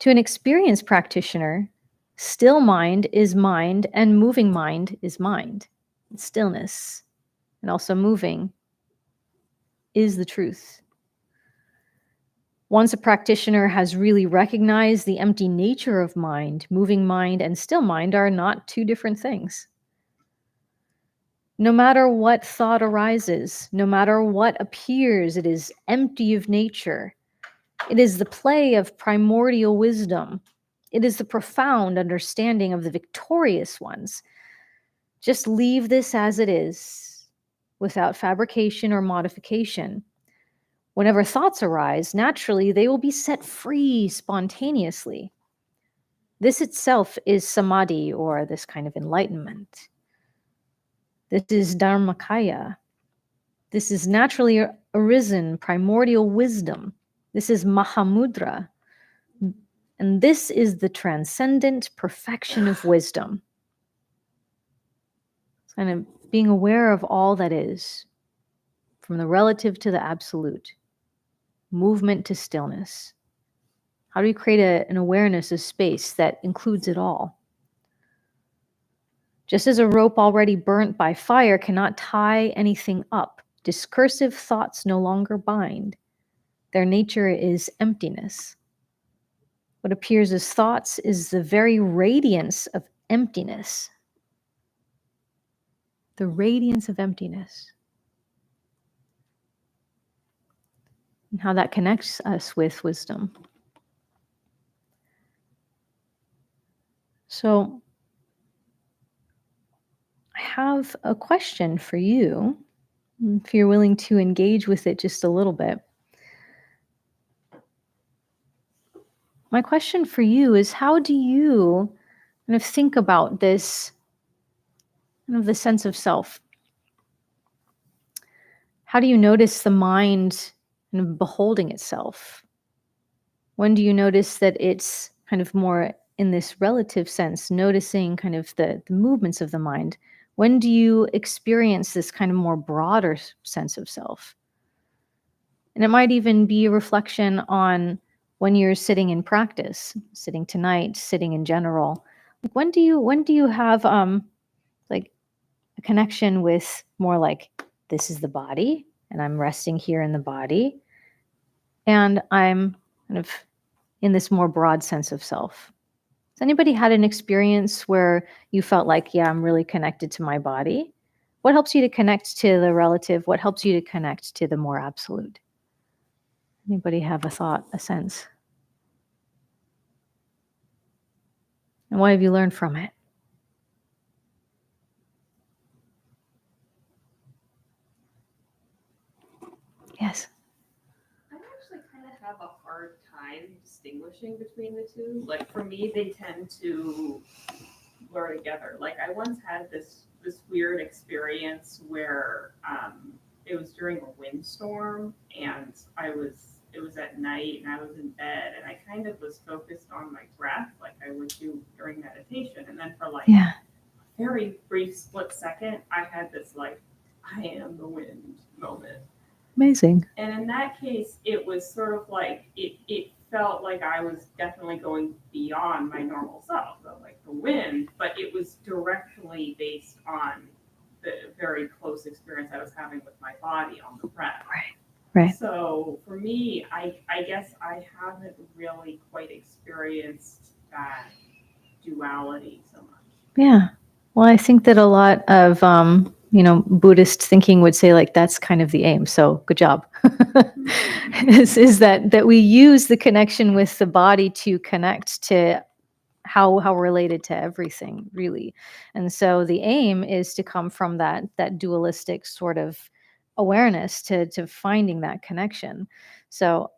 To an experienced practitioner, still mind is mind and moving mind is mind. Stillness and also moving is the truth. Once a practitioner has really recognized the empty nature of mind, moving mind and still mind are not two different things. No matter what thought arises, no matter what appears, it is empty of nature. It is the play of primordial wisdom. It is the profound understanding of the victorious ones. Just leave this as it is, without fabrication or modification. Whenever thoughts arise, naturally, they will be set free spontaneously. This itself is samadhi, or this kind of enlightenment. This is dharmakaya. This is naturally arisen primordial wisdom. This is mahamudra. And this is the transcendent perfection of wisdom. Kind of being aware of all that is, from the relative to the absolute. Movement to stillness. How do you create an awareness of space that includes it all? Just as a rope already burnt by fire cannot tie anything up, discursive thoughts no longer bind. Their nature is emptiness. What appears as thoughts is the very radiance of emptiness. The radiance of emptiness. And how that connects us with wisdom. So, I have a question for you. If you're willing to engage with it just a little bit. My question for you is, how do you kind of think about this, kind of the sense of self? How do you notice the mind kind of beholding itself? When do you notice that it's kind of more in this relative sense, noticing kind of the movements of the mind? When do you experience this kind of more broader sense of self? And it might even be a reflection on when you're sitting in practice, sitting tonight, sitting in general. Like when do you have like a connection with more like, this is the body and I'm resting here in the body and I'm kind of in this more broad sense of self. Has anybody had an experience where you felt like, yeah, I'm really connected to my body? What helps you to connect to the relative? What helps you to connect to the more absolute? Anybody have a thought, a sense? And what have you learned from it? Yes. I actually kind of have a hard time distinguishing between the two. Like for me, they tend to blur together. Like I once had this weird experience where it was during a windstorm, and it was at night, and I was in bed, and I kind of was focused on my breath, like I would do during meditation, and then for like Yeah. a very brief split second, I had this like I am the wind moment. Amazing. And in that case, it was sort of like it felt like I was definitely going beyond my normal self, so like the wind, but it was directly based on the very close experience I was having with my body on the breath. Right. So for me, I guess I haven't really quite experienced that duality so much. Yeah. Well, I think that a lot of Buddhist thinking would say like that's kind of the aim. So good job. is that we use the connection with the body to connect to how we're related to everything, really. And so the aim is to come from that dualistic sort of awareness to finding that connection. So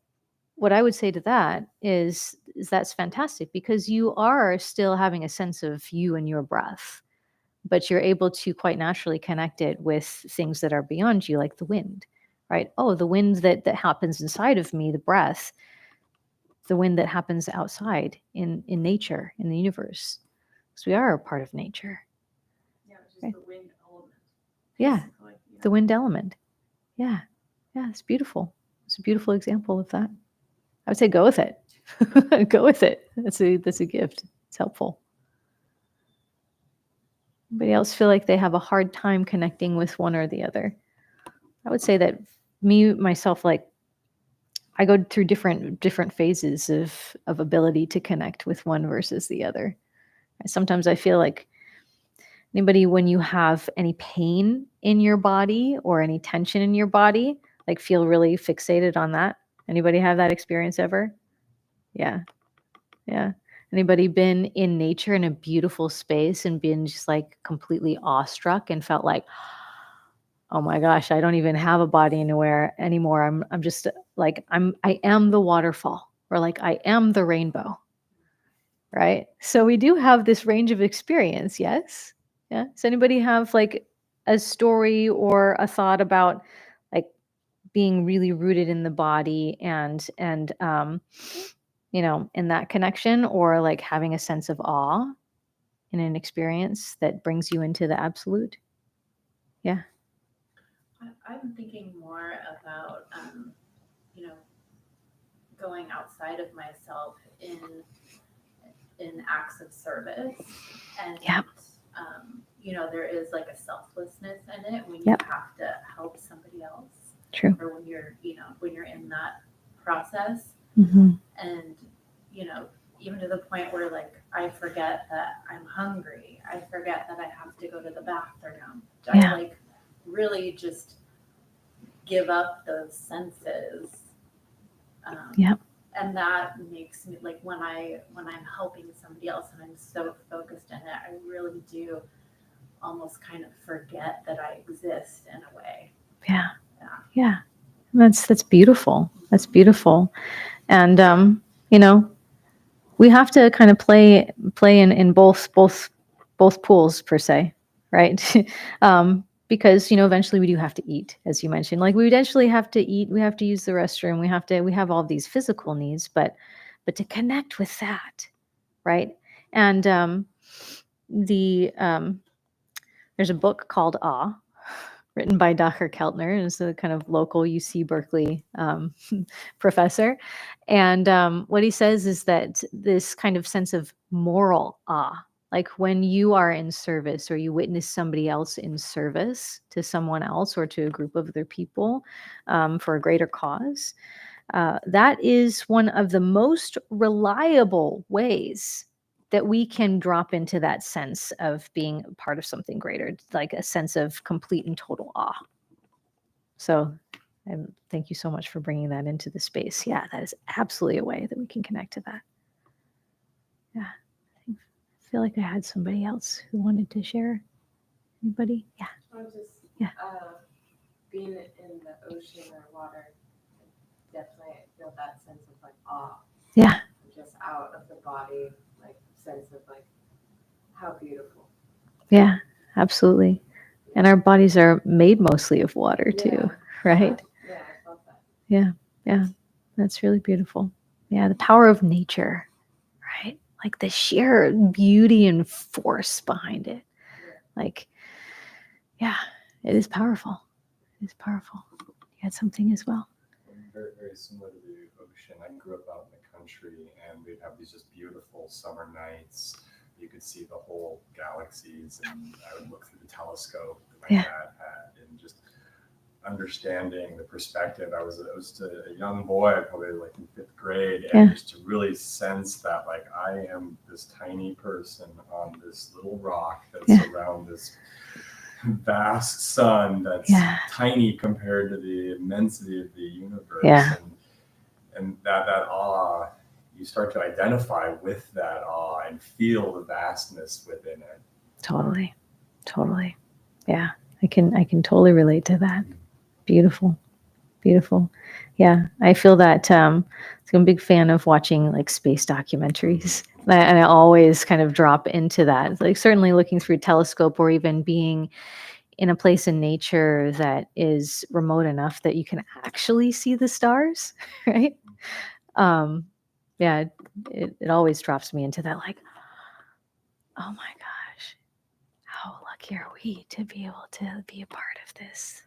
what I would say to that is that's fantastic because you are still having a sense of you and your breath, but you're able to quite naturally connect it with things that are beyond you, like the wind, right? Oh, the wind that happens inside of me, the breath, the wind that happens outside in nature, in the universe. Because we are a part of nature. Yeah, which is Right? the wind element. Yeah, Basically, the wind element. Yeah, yeah, it's beautiful. It's a beautiful example of that. I would say go with it. Go with it. That's a gift. It's helpful. Anybody else feel like they have a hard time connecting with one or the other? I would say that me myself, like I go through different phases of ability to connect with one versus the other. Sometimes I feel like anybody, when you have any pain in your body or any tension in your body, like feel really fixated on that. Anybody have that experience ever? Yeah. Yeah. Anybody been in nature in a beautiful space and been just like completely awestruck and felt like, oh my gosh, I don't even have a body anywhere anymore. I'm just like I am the waterfall or like I am the rainbow, right? So we do have this range of experience, yes? Yeah. Does anybody have like a story or a thought about like being really rooted in the body and in that connection, or like having a sense of awe in an experience that brings you into the absolute? Yeah. I'm thinking more about, you know, going outside of myself in acts of service, and Yep. there is like a selflessness in it when you Yep. have to help somebody else, True. or when you're in that process, Mm-hmm. and even to the point where like I forget that I'm hungry, I forget that I have to go to the bathroom. Yeah. I like really just give up those senses. Yep. And that makes me like when I'm helping somebody else and I'm so focused in it, I really do almost kind of forget that I exist in a way. Yeah. Yeah. That's beautiful. That's beautiful. And you know, we have to kind of play in both pools per se, right? Because eventually we do have to eat, as you mentioned. Like we eventually have to eat, we have to use the restroom, we have all these physical needs, but to connect with that, right? And the there's a book called Awe, written by Dr. Keltner, who's a kind of local UC Berkeley professor. And what he says is that this kind of sense of moral awe, like when you are in service or you witness somebody else in service to someone else or to a group of other people for a greater cause, that is one of the most reliable ways that we can drop into that sense of being part of something greater, like a sense of complete and total awe. So, and thank you so much for bringing that into the space. Yeah, that is absolutely a way that we can connect to that. Yeah, I feel like I had somebody else who wanted to share. Anybody? Yeah. I was just, Yeah. being in the ocean or water, definitely I feel that sense of like awe. Yeah. Just out of the body, like sense of like how beautiful. Yeah, absolutely. And our bodies are made mostly of water too, right? Yeah, I felt that. Yeah, yeah, that's really beautiful. Yeah, the power of nature, right? Like the sheer beauty and force behind it. Like, yeah, it is powerful. It is powerful. You had something as well. Very, very similar to the ocean. I grew up out in the country, and we'd have these just beautiful summer nights. You could see the whole galaxies, and I would look through the telescope that my dad had, and just understanding the perspective. I was a young boy, probably like in 5th grade, and just to really sense that like I am this tiny person on this little rock that's around this vast sun that's tiny compared to the immensity of the universe. And that awe, you start to identify with that awe and feel the vastness within it. Totally. Yeah, I can totally relate to that. Beautiful. Yeah, I feel that I'm a big fan of watching like space documentaries, and I always kind of drop into that. Like certainly looking through a telescope or even being in a place in nature that is remote enough that you can actually see the stars, right? Yeah, it always drops me into that, like, oh my gosh, how lucky are we to be able to be a part of this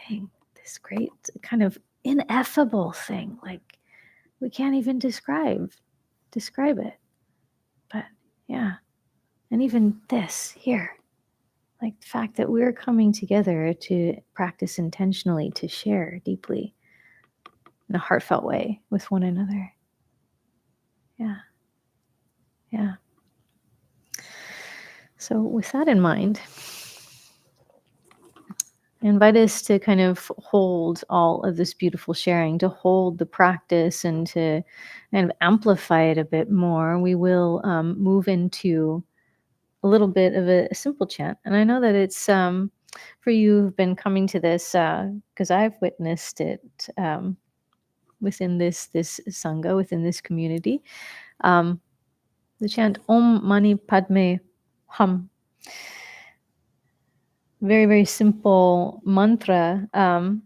thing, this great kind of ineffable thing. Like we can't even describe it. But yeah, and even this here, like the fact that we're coming together to practice intentionally, to share deeply in a heartfelt way with one another. Yeah. So with that in mind, I invite us to kind of hold all of this beautiful sharing, to hold the practice and to kind of amplify it a bit more. We will move into a little bit of a simple chant. And I know that it's for you who've been coming to this, because I've witnessed it within this Sangha, within this community. The chant Om Mani Padme Hum. Very, very simple mantra. Kind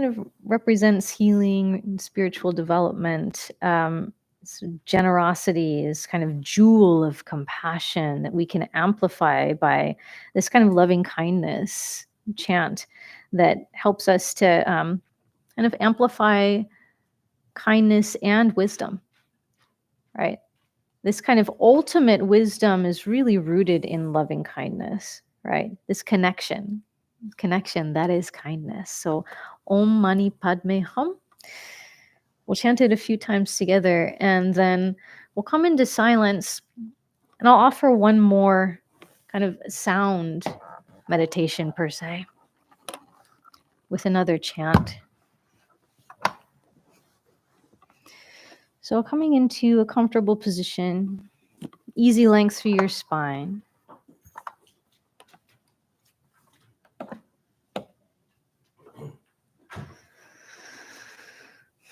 of represents healing and spiritual development. So generosity is kind of jewel of compassion that we can amplify by this kind of loving kindness chant that helps us to kind of amplify kindness and wisdom, right? This kind of ultimate wisdom is really rooted in loving kindness, right? This connection that is kindness. So Om Mani Padme Hum. We'll chant it a few times together, and then we'll come into silence, and I'll offer one more kind of sound meditation per se with another chant. So coming into a comfortable position, easy length through your spine.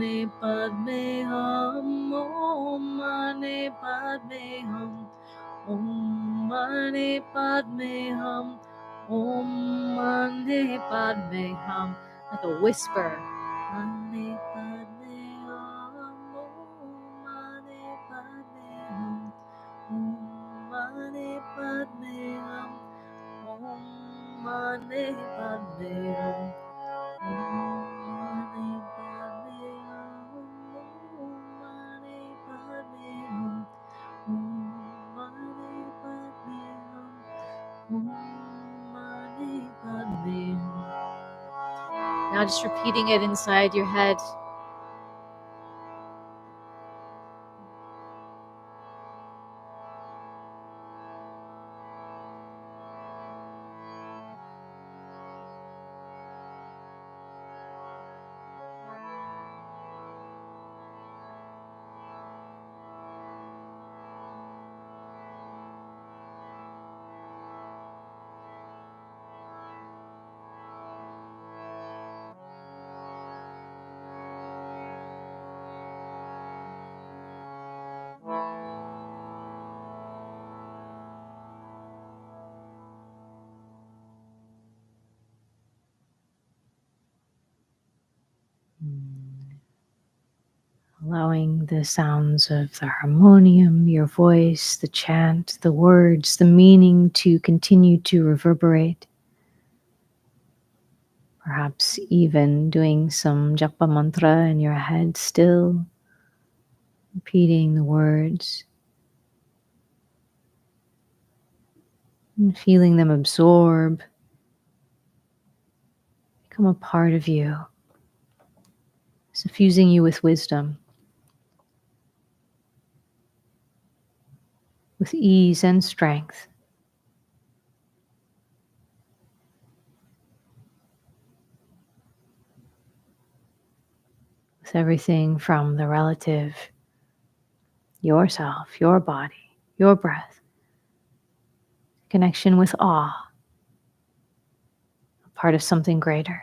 Mani Padme Hum, Om Mani Padme Hum, Om Mani Padme Hum, Om Mani Padme Hum, like a whisper. Mani Padme Hum, Om Mani Padme Hum, Om Mani Padme Hum, Om Mani Padme Hum, Om Mani Padme Hum, Om Mani Padme Hum, Om Mani Padme Hum, Om Mani Padme Hum. Now just repeating it inside your head. Allowing the sounds of the harmonium, your voice, the chant, the words, the meaning to continue to reverberate. Perhaps even doing some japa mantra in your head still, repeating the words and feeling them absorb, become a part of you, suffusing you with wisdom, with ease and strength. With everything from the relative, yourself, your body, your breath, connection with awe, a part of something greater,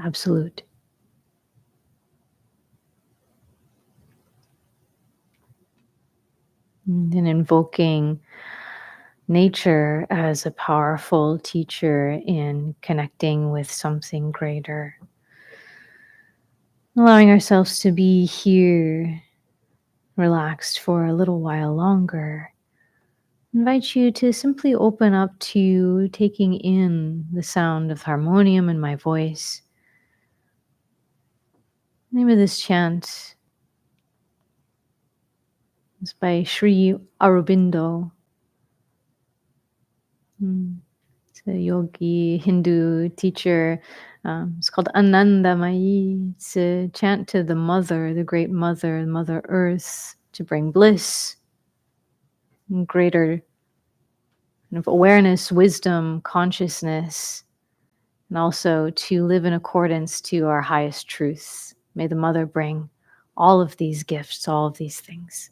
absolute. And then invoking nature as a powerful teacher in connecting with something greater. Allowing ourselves to be here, relaxed for a little while longer. I invite you to simply open up to taking in the sound of harmonium in my voice. The name of this chant is by Sri Aurobindo. It's a yogi, Hindu teacher. It's called Anandamayi. It's a chant to the mother, the great mother, Mother Earth, to bring bliss and greater kind of awareness, wisdom, consciousness, and also to live in accordance to our highest truths. May the mother bring all of these gifts, all of these things.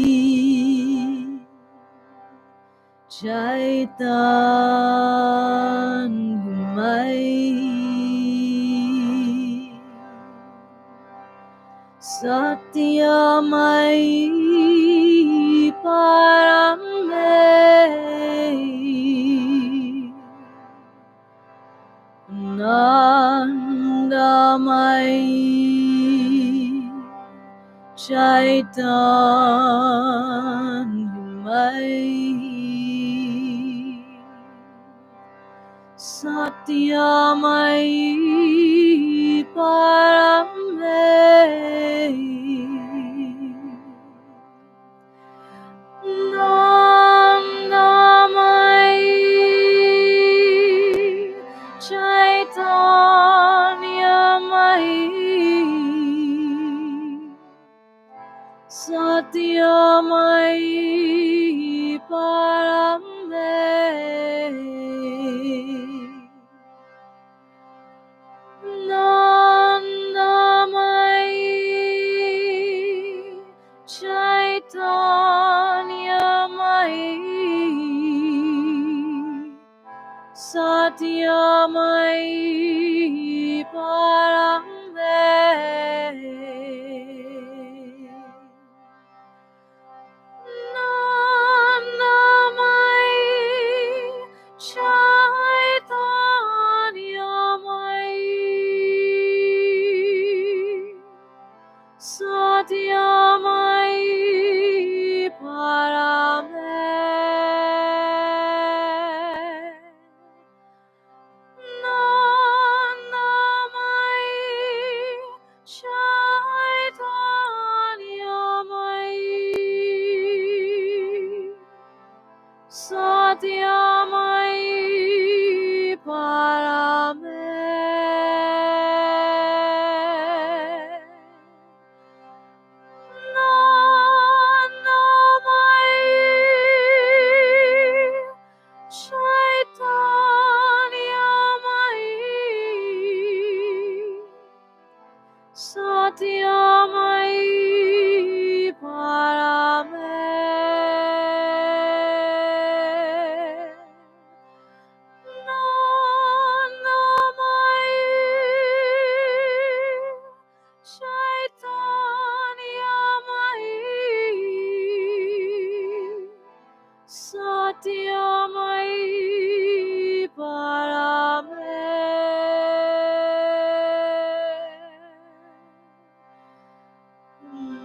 Nandamayi Chaitanyamayi Satyamayi Parame Nandamayi Chaitanyamayi Satyamayi Parame Nandamayi Chaitanyamayi Satyamayi Parame Satyamai Parame Nandamai Chaitanyamai Satyamai Parame Nandamai Chaitanyamai Satyamai Parame Nandamai Chaitanyamai Satyamai Parame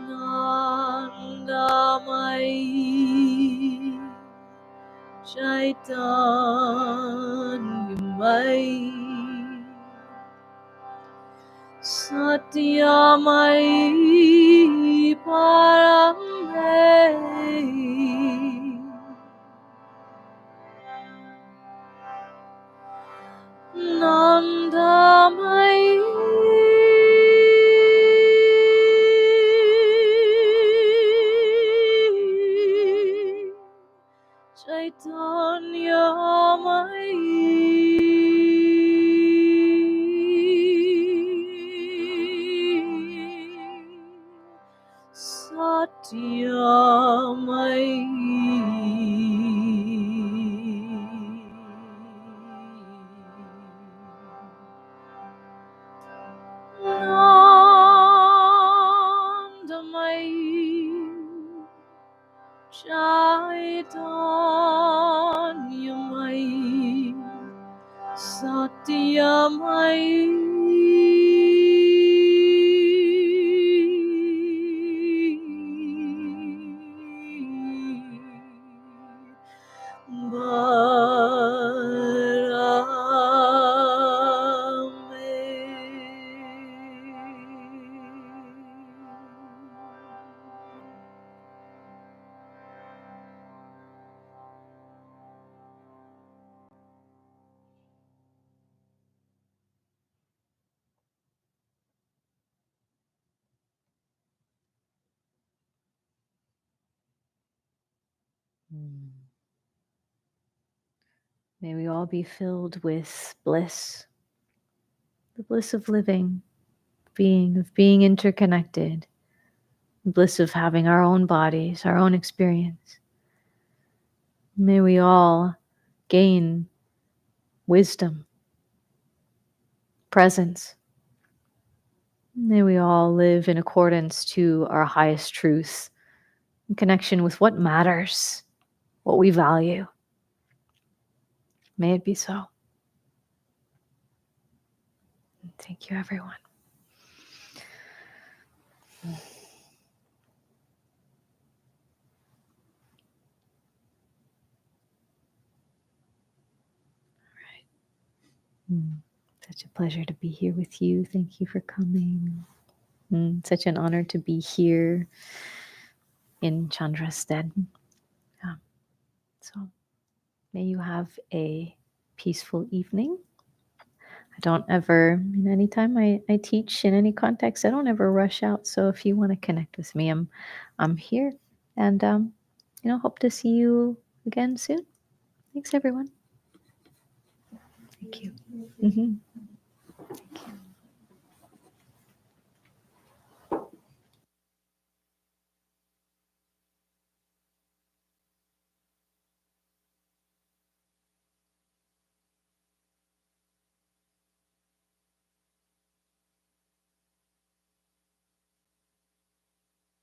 Nandamai Chaitanyamai Satyamai Parame Nandamai Chaitanyamai Satyamai Nandamai Chaitanyamai Satyamai May we all be filled with bliss, the bliss of living, of being interconnected, the bliss of having our own bodies, our own experience. May we all gain wisdom, presence. May we all live in accordance to our highest truth, in connection with what matters, what we value. May it be so. Thank you, everyone. Such a pleasure to be here with you. Thank you for coming. Such an honor to be here in Chandra's stead. So may you have a peaceful evening. I don't ever, anytime I teach in any context, I don't ever rush out. So if you want to connect with me, I'm here, and hope to see you again soon. Thanks, everyone. Thank you. Thank you.